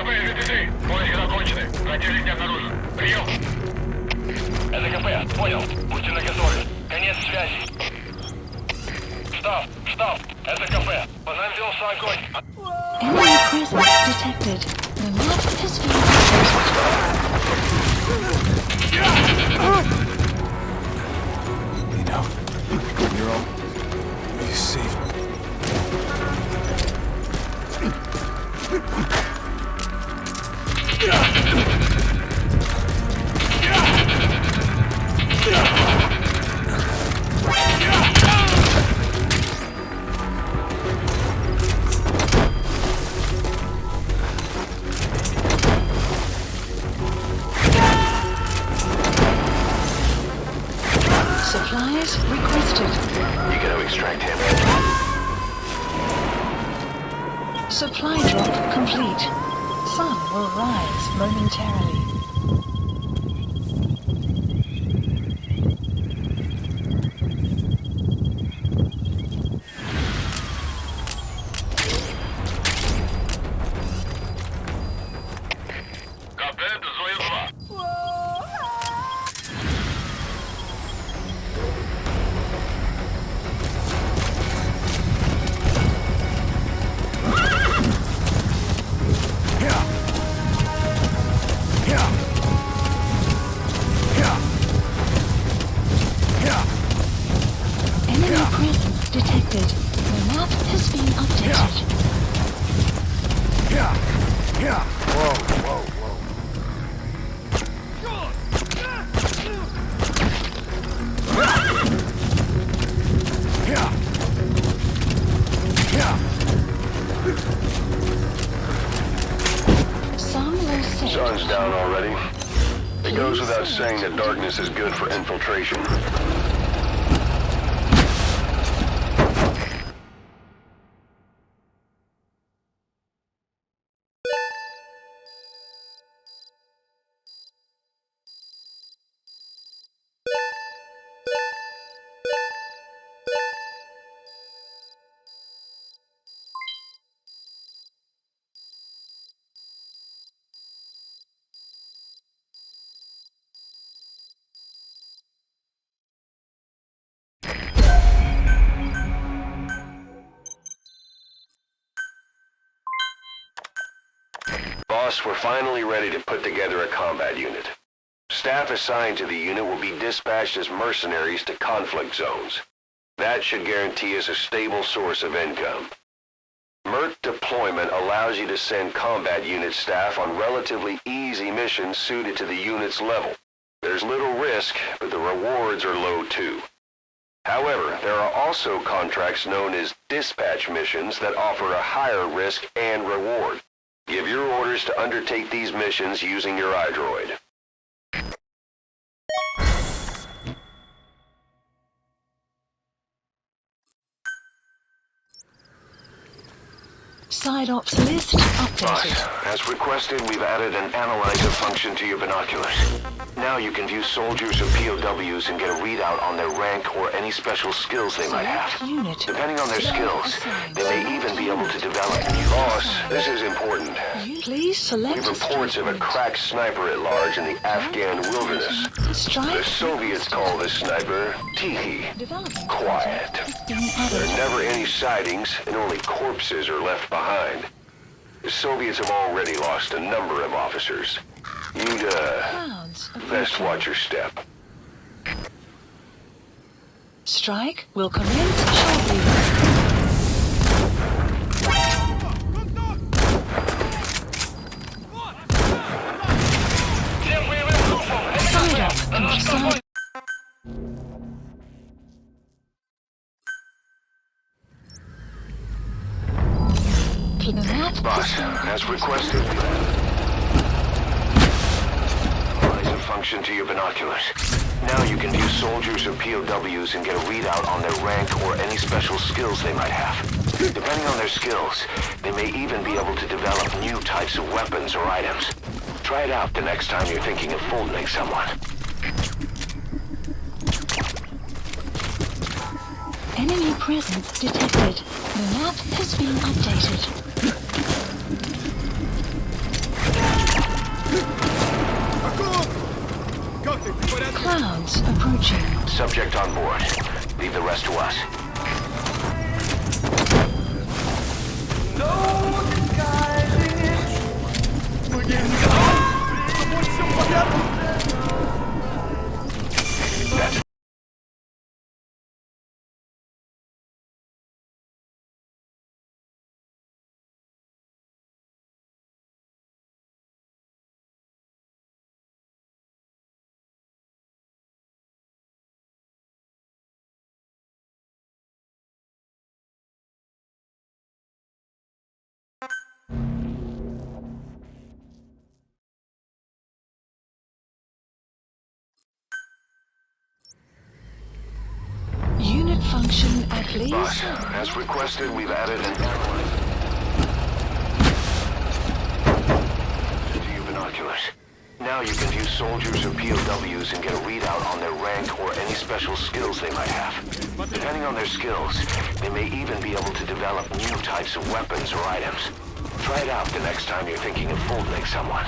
СКП-33. Поиски закончены. Противник не обнаружен. Прием. СКП, понял. Будьте наготове. Конец связи. Штаб, штаб. СКП. По нам велся огонь. Enemy presence detected. The map has been updated. You know, you're all... You saved me. Supplies requested. You gotta extract him. Supply drop complete. Sun will rise momentarily. Капет, Зоя 2. Enemy presence detected. The map has been updated. Whoa, whoa, whoa. Some will say. Sun's down already. It goes without saying that darkness is good for infiltration. Boss, we're finally ready to put together a combat unit. Staff assigned to the unit will be dispatched as mercenaries to conflict zones. That should guarantee us a stable source of income. MERT deployment allows you to send combat unit staff on relatively easy missions suited to the unit's level. There's little risk, but the rewards are low too. However, there are also contracts known as dispatch missions that offer a higher risk and reward. Give your orders to undertake these missions using your iDroid. Side ops list Boss, updated. as requested, we've added an analyzer function to your binoculars. Now you can view soldiers or POWs and get a readout on their rank or any special skills they might have. Select unit. Depending on their skills, Assigned. they may even be able to develop new... Boss, this is important. Please select We have reports of a cracked sniper at large in the Afghan wilderness. Strike. The Soviets call this sniper Tihi. Development Quiet. project being There are added. never any sightings, and only corpses are left behind. The Soviets have already lost a number of officers. You'd, Clouds best approaching. watch your step. Strike will commence shortly. Всем боевым группам! Side up. На наш конвой! The map Boss, has been as updated. requested, analyze a function to your binoculars. Now you can view soldiers or POWs and get a readout on their rank or any special skills they might have. Depending on their skills, they may even be able to develop new types of weapons or items. Try it out the next time you're thinking of folding someone. Enemy presence detected. The map has been updated. Clouds approaching. Subject on board. Leave the rest to us. That's Unit function at Boss, least. as requested, we've added an analyzer to your binoculars. Now you can view soldiers or POWs and get a readout on their rank or any special skills they might have. Depending on their skills, they may even be able to develop new types of weapons or items. Try it out the next time you're thinking of folding someone.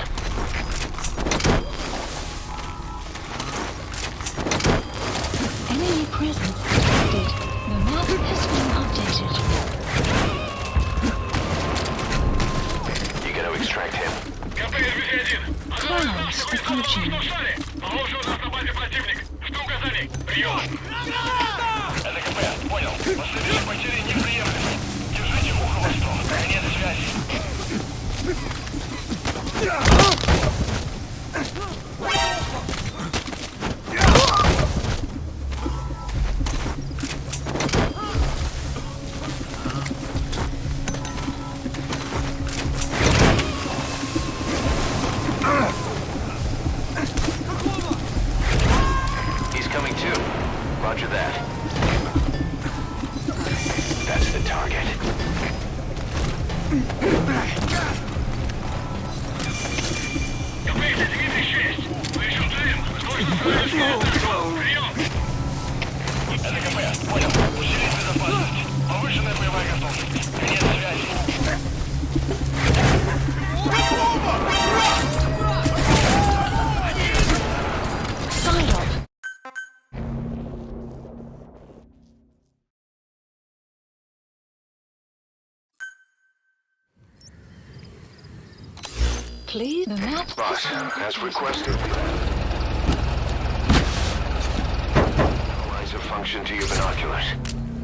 Enemy presence detected. The map has been updated. You gotta extract him. Clouds approaching. He's coming too. Roger that. That's the target. Side off. Please, the map Boss, has been as updated. requested, analyzer function to your binoculars.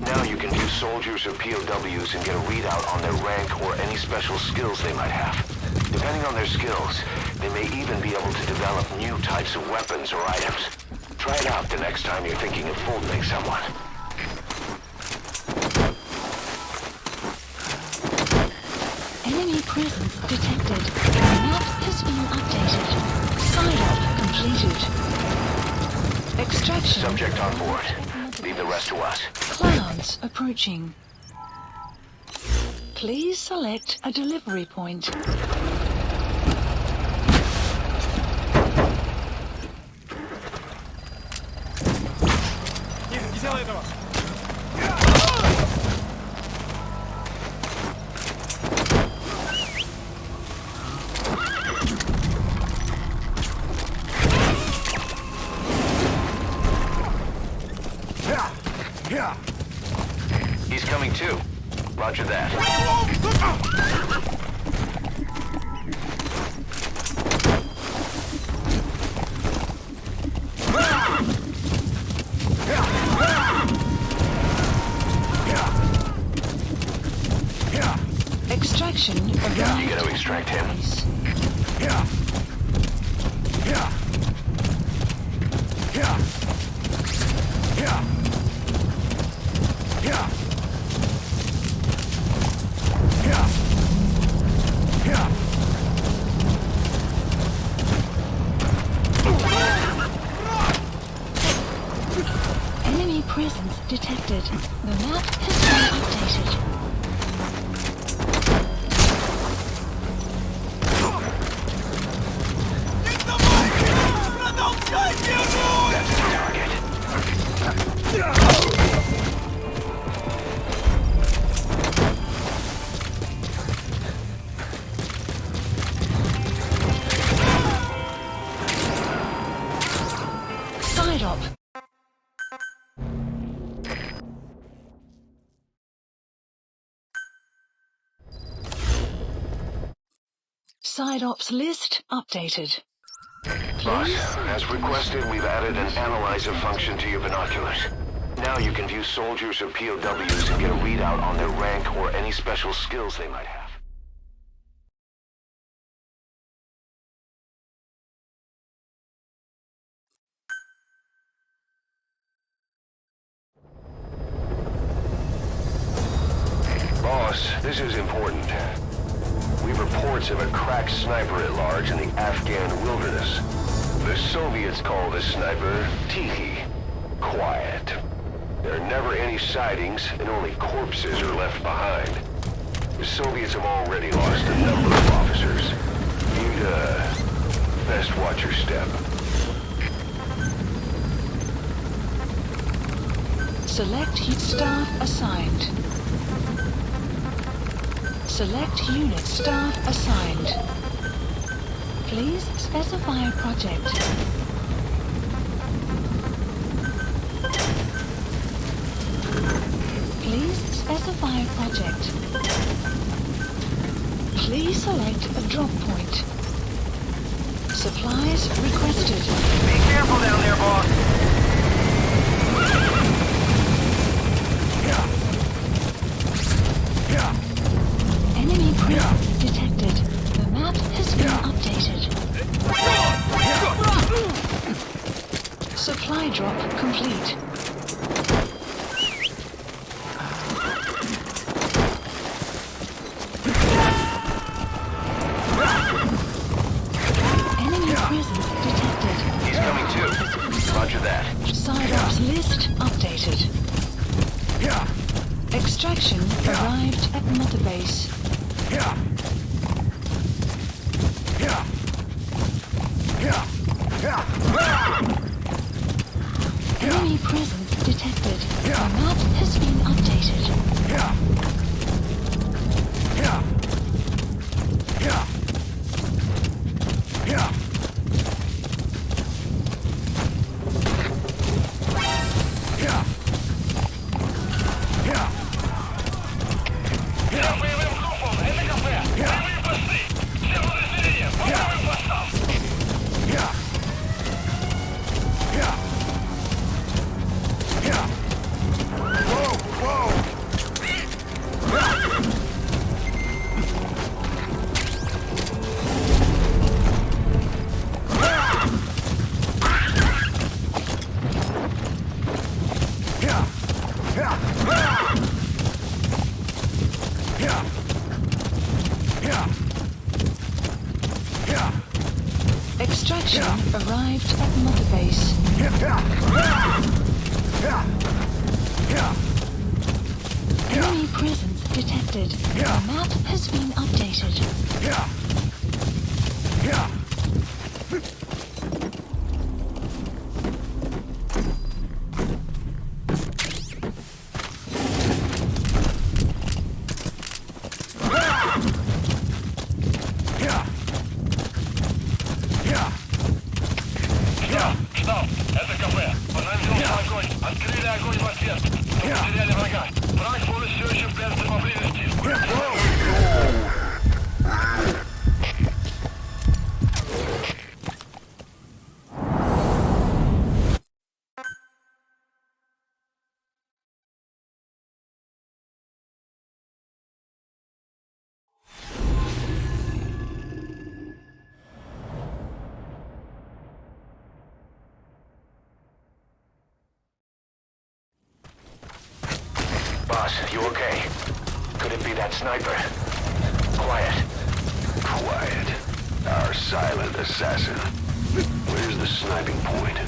Now you can view soldiers or POWs and get a readout on their rank or any special skills they might have. Depending on their skills, they may even be able to develop new types of weapons or items. Try it out the next time you're thinking of folding someone. Enemy presence detected. The map has been updated. Side off completed. Extraction. Subject on board. Leave the rest to us. Clouds approaching. Please select a delivery point. Не делай этого! He's coming too. Roger that. Extraction arrived. You gotta extract him. Enemy presence detected. The map has been updated. That's the target. Side Side ops list updated. Boss, as requested, we've added an analyzer function to your binoculars. Now you can view soldiers or POWs and get a readout on their rank or any special skills they might have. Boss, this is important. We have reports of a cracked sniper at large in the Afghan wilderness. The Soviets call this sniper Tiki. Quiet. There are never any sightings, and only corpses are left behind. The Soviets have already lost a number of officers. You'd, best watch your step. Select staff assigned. Select unit staff assigned. Please specify a project. Please specify a project. Please select a drop point. Supplies requested. Be careful down there, boss. Enemy presence detected. The map has been updated. Supply drop complete. Enemy presence detected. He's coming too. Roger that. Side ops list updated. Extraction arrived at Mother Base. Enemy presence detected. The map has been updated. Extraction arrived at Mother Base. Enemy presence detected. The map has been updated. Штаб, это кафе. По нам вел огонь. Открыли огонь в ответ. Мы потеряли врага. Враг все еще прячется поблизости. Boss, you okay? Could it be that sniper? Quiet. Quiet. Our silent assassin. Where's the sniping point?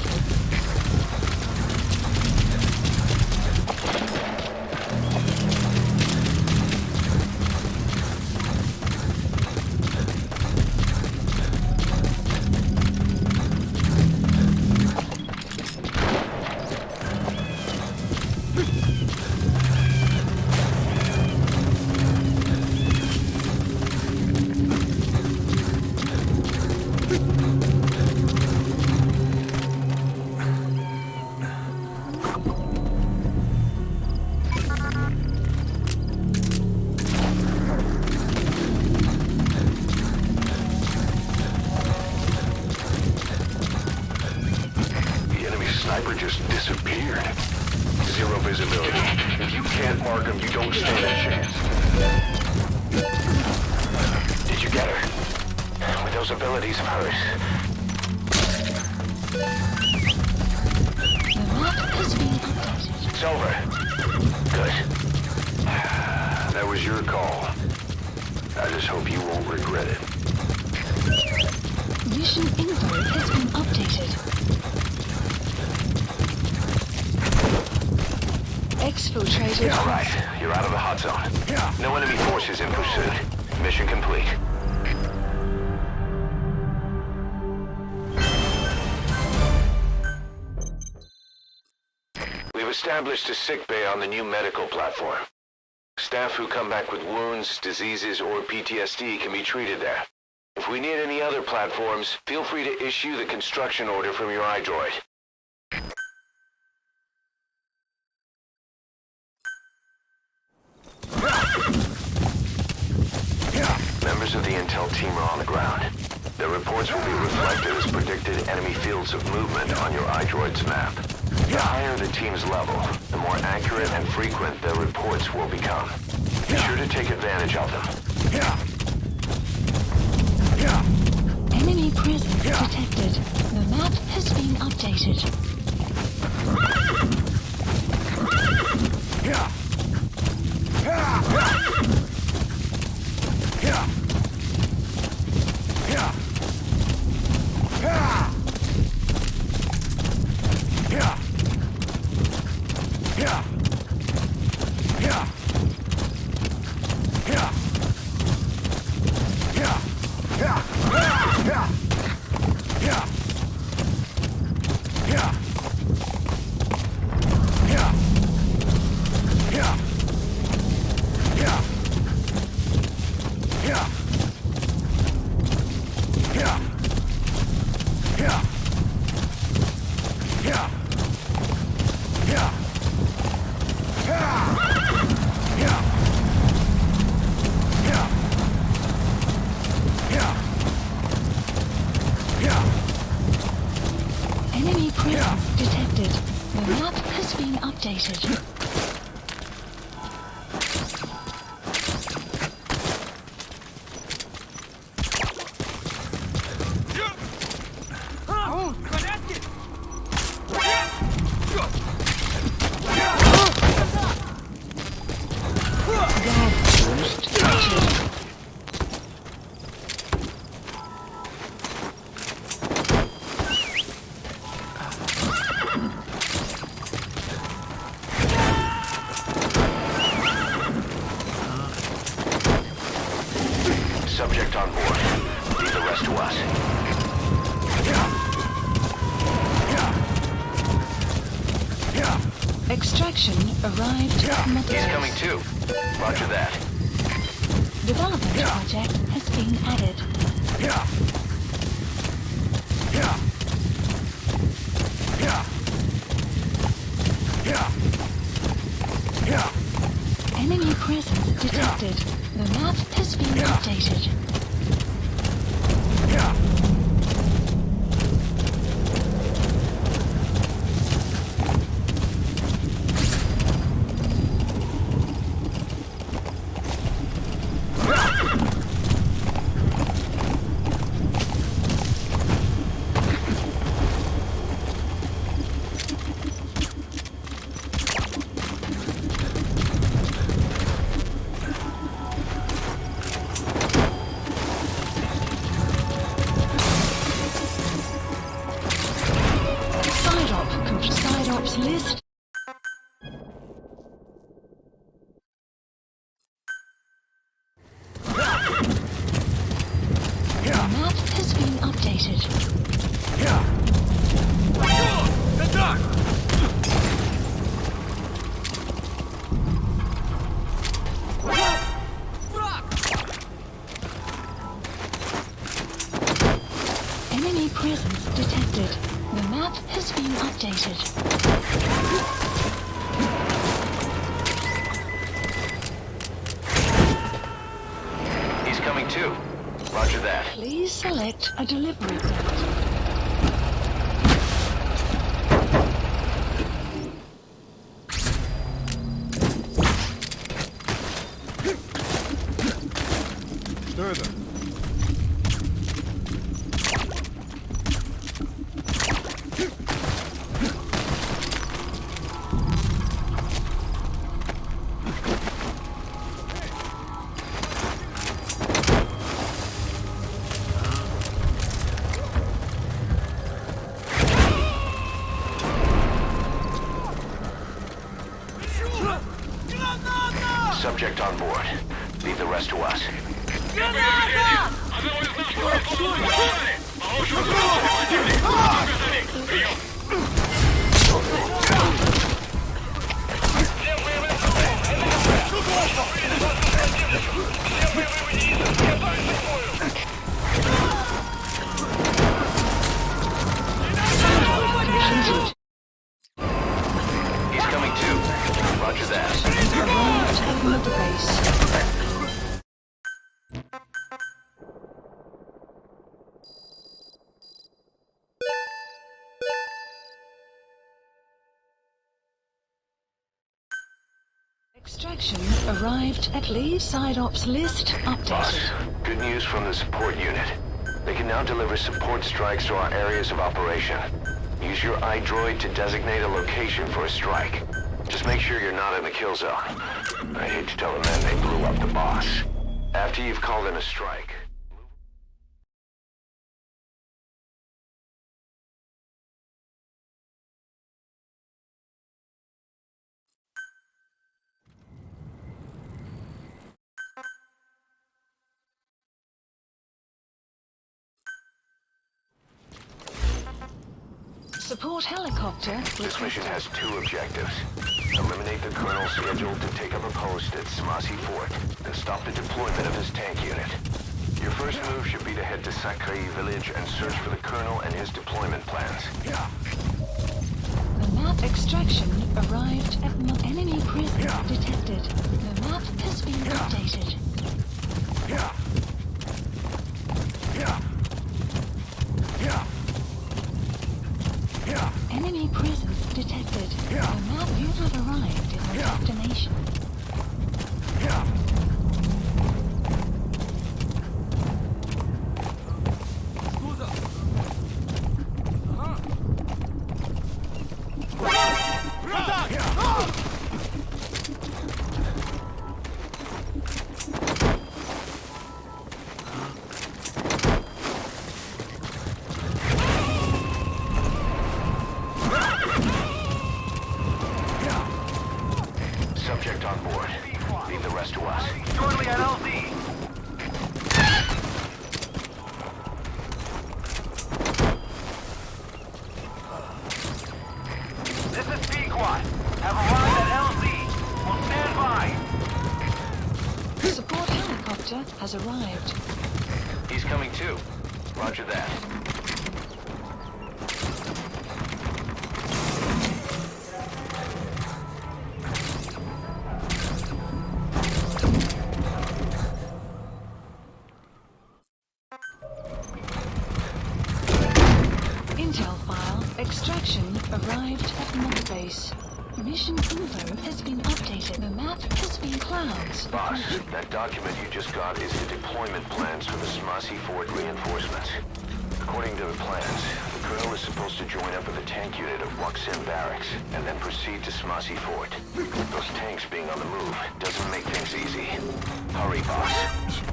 killer just disappeared. Zero visibility. If you can't mark him, you don't stand a chance. Did you get her? With those abilities of hers. The map has been updated. It's over. Good. That was your call. I just hope you won't regret it. Mission info has been updated. Exfiltrated. All right, you're out of the hot zone. No enemy forces in pursuit. Mission complete. We've established a sick bay on the new medical platform. Staff who come back with wounds, diseases, or PTSD can be treated there. If we need any other platforms, feel free to issue the construction order from your iDroid. Members of the intel team are on the ground. Their reports will be reflected as predicted enemy fields of movement on your iDroid's map. The higher the team's level, the more accurate and frequent their reports will become. Be sure to take advantage of them. Enemy presence detected. The map has been updated. Enemy presence detected. The map has been updated. Subject on board. Leave the rest to us. Extraction arrived at Mother He's Base. coming too. Roger that. Development project has been added. Enemy presence detected. The map has been updated. Side ops list. The map has been updated. Enemy presence detected. The map has been updated. He's coming too. Roger that. Please select a delivery route. Subject on board. Leave the rest to us. Граната! Одного из наших разгоны! Противник! Прием! Всем боевым группам! Все боевые единицы! Готовиться к бою! He's coming too. Roger that. Arrived at mother base. Extraction arrived at Lee's side ops list Boss, updated. good news from the support unit. They can now deliver support strikes to our areas of operation. Use your iDroid to designate a location for a strike. Just make sure you're not in the kill zone. I hate to tell the men they blew up the boss. After you've called in a strike, Support helicopter this mission has two objectives. Eliminate the colonel scheduled to take up a post at Smasi Fort and stop the deployment of his tank unit. Your first move should be to head to Sakai village and search for the colonel and his deployment plans. The map extraction arrived at enemy prison detected. The map has been updated. Enemy prison detected. The map you have arrived in the destination. Скуза! Ага! Subject on board. Leave the rest to us. Shortly at LZ! This is Pequot. Have arrived at LZ. Will stand by. Support helicopter has arrived. He's coming too. Roger that. Intel file extraction arrived at mother base. Mission info has been updated. The map has been clouds. Boss, that document you just got is the deployment plans for the Smasi Fort reinforcements. According to the plans, the colonel is supposed to join up with a tank unit of Waksin barracks and then proceed to Smasi Fort. Those tanks being on the move doesn't make things easy. Hurry, boss.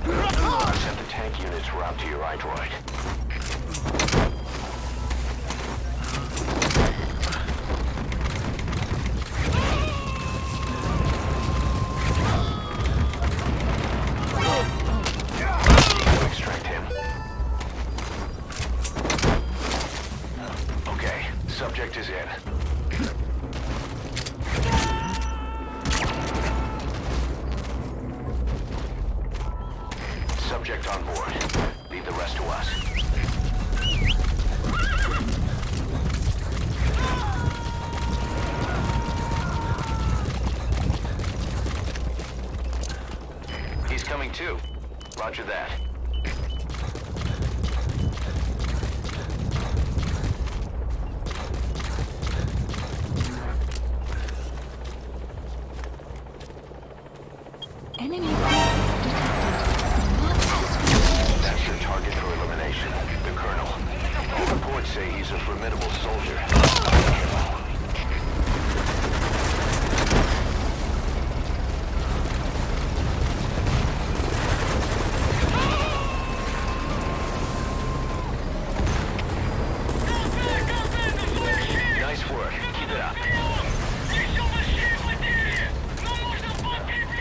I sent the tank unit's route to your iDroid. Extract him. Okay, subject is in. Subject on board. Leave the rest to us. He's coming too. Roger that. Enemy prison detected. The map has been That's your target for elimination, the colonel. All reports say he's a formidable soldier. Nice work. Keep it up.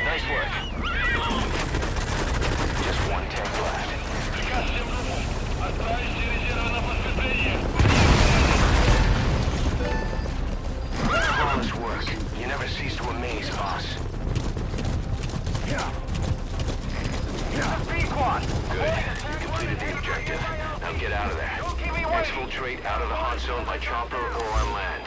Nice work. Now get out of there. Exfiltrate out of the hot zone by chopper or on land.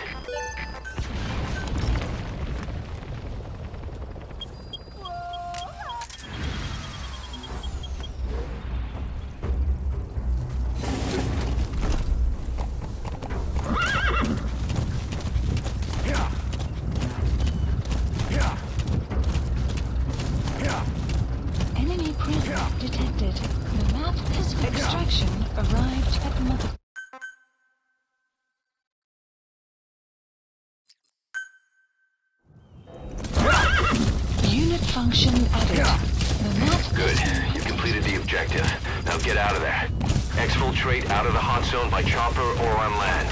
Enemy prison detected. The map has been extraction arrived at mother. Unit function added. The map. Good. You completed the objective. Now get out of there. Exfiltrate out of the hot zone by chopper or on land.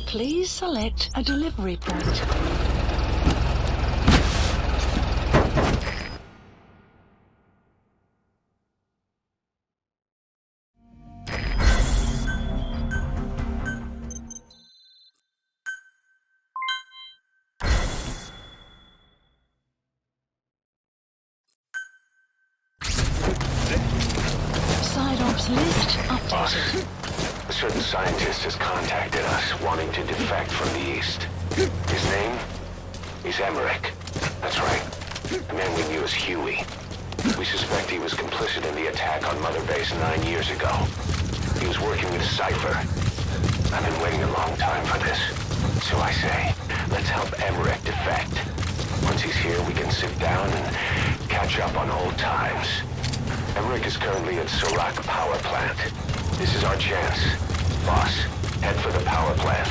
Please select a delivery point. Side ops list updated. A certain scientist has contacted us, wanting to defect from the east. His name? He's Emmerich. That's right. The man we knew as Huey. We suspect he was complicit in the attack on Mother Base 9 years ago. He was working with Cypher. I've been waiting a long time for this. So I say, let's help Emmerich defect. Once he's here, we can sit down and catch up on old times. Emmerich is currently at Serac Power Plant. This is our chance. Boss, head for the power plant.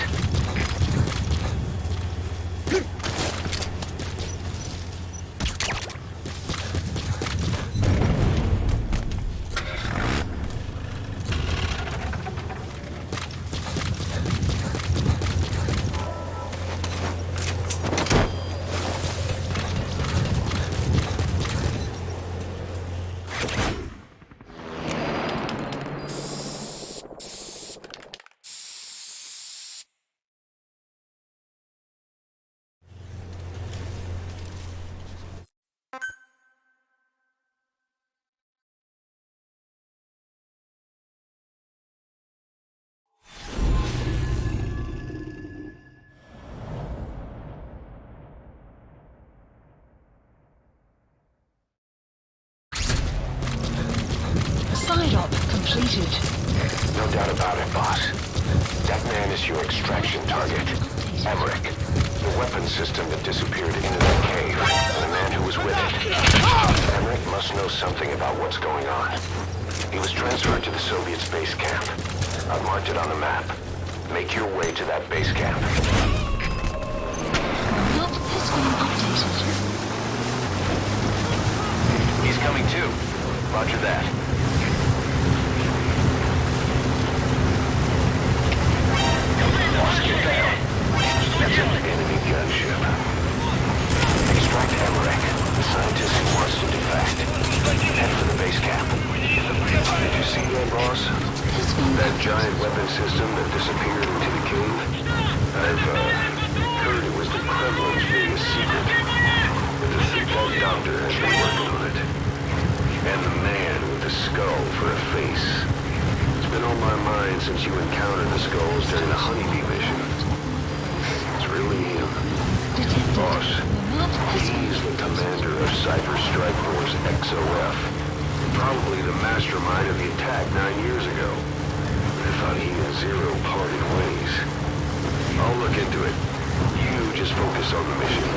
Side op completed. No doubt about it, boss. That man is your extraction target. Emmerich. The weapon system that disappeared into that cave. And the man who was with it. Emmerich must know something about what's going on. He was transferred to the Soviet base camp. I've marked it on the map. Make your way to that base camp. Map has been updated. He's coming too. Roger that. Boss, get down. That's an enemy gunship. Extract Emmerich, the scientist who wants to defect. Head for the base camp. Did you see that, boss? That giant weapon system that disappeared into the cave? I've heard it was the Kremlin's biggest secret. The thick-head doctor has been working on it. And the man with the skull for a face. It's been on my mind since you encountered the skulls during the Honeybee mission. It's really him. Boss, he's the commander of Cyber Strike Force XOF. Probably the mastermind of the attack 9 years ago. I thought he and Zero parted ways. I'll look into it. You just focus on the mission.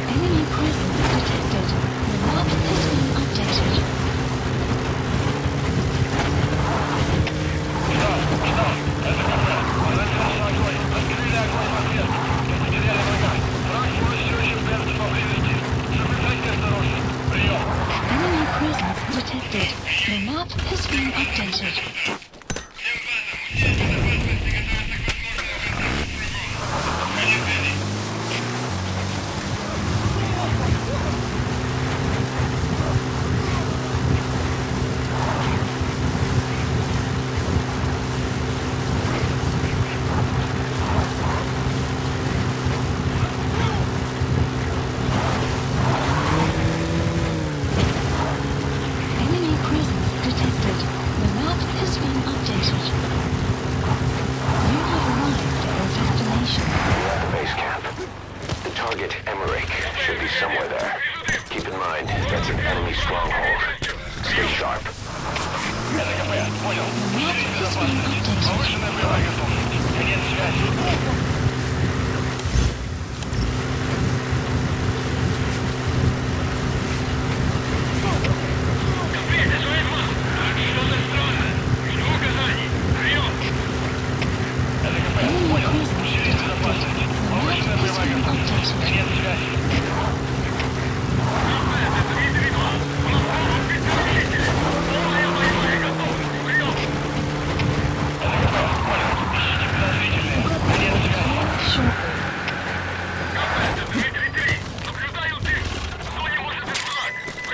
Enemy presence detected. The map has been updated. Enemy presence detected. The map has been updated. You have arrived at your destination. We're at the base camp. The target, Emmerich, should be somewhere there. Keep in mind, that's an enemy stronghold. Stay sharp. The map has been updated. Повышенная боевая готовность. Конец связи. Enemy presence detected. The map has been updated. Конец связи.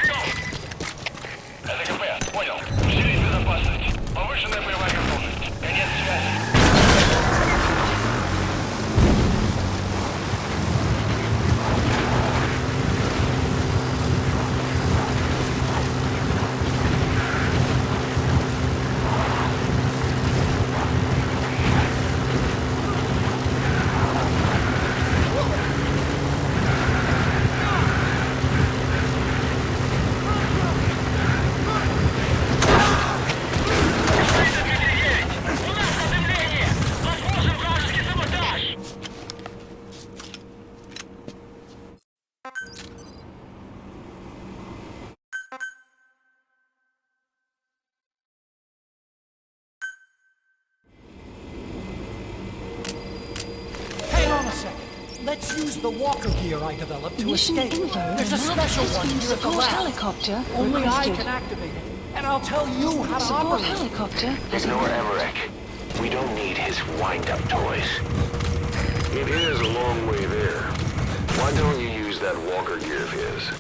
Shortly. Это КП. Понял. Усилить безопасность. Повышенная боевая готовность. Конец связи. Hang on a second. Let's use the walker gear I developed to Mission escape. info. There's The a map special has one been here at the support lab. helicopter Only I requested. can activate it, and I'll tell you how to Support operate. helicopter has Ignore arrived. Emmerich. We don't need his wind-up toys. It is a long way there. Why don't you use that walker gear of his?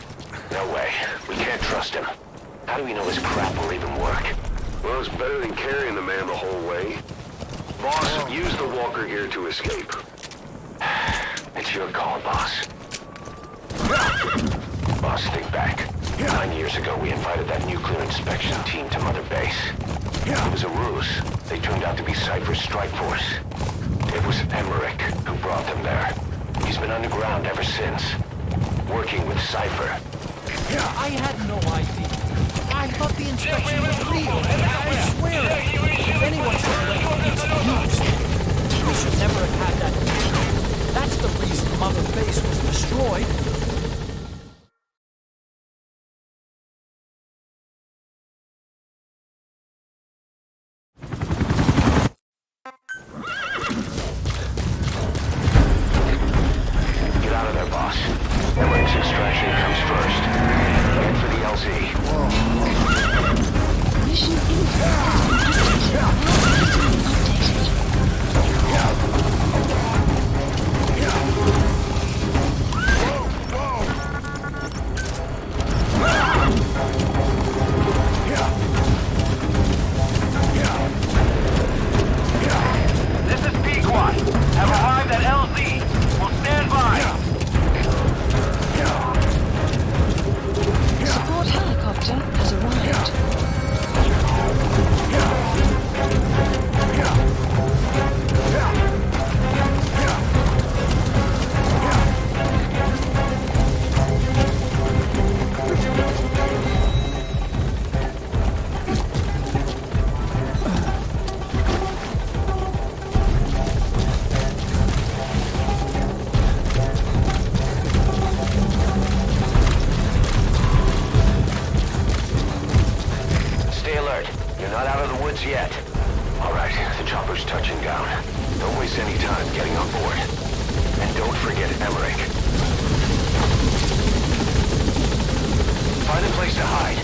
No way. We can't trust him. How do we know his crap will even work? Well, it's better than carrying the man the whole way. Boss, use the walker gear to escape. It's your call, boss. Boss, think back. 9 years ago, we invited that nuclear inspection team to Mother Base. It was a ruse. They turned out to be Cypher's strike force. It was Emmerich who brought them there. He's been underground ever since, working with Cypher. I had no idea. I thought the inspection was real. I swear it. If anyone's to blame, it's used. We should never have had that mission. That's the reason Mother Base was destroyed. Get out of there, boss. Emmerich's extraction comes first. Head for the LZ. Mission info has been updated. This is Pequot. Have arrived at LZ. Will stand by. Support helicopter has arrived. Stay alert. You're not out of the woods yet. All right, the chopper's touching down. Don't waste any time getting on board. And don't forget Emmerich. Find a place to hide.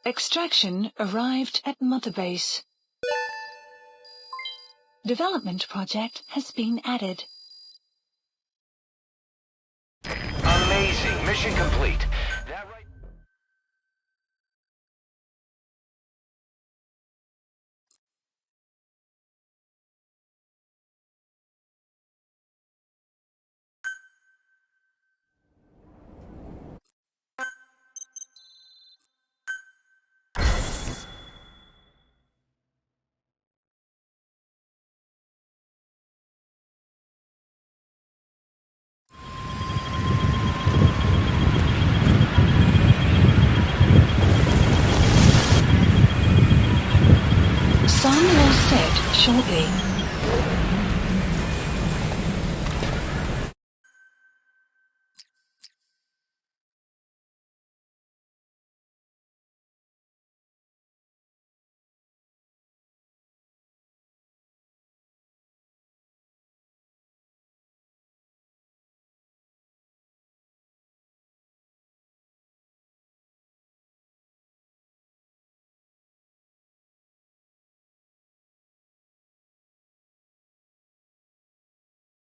Extraction arrived at Mother Base. Development project has been added. Amazing. Mission complete. That right... Sun will set shortly.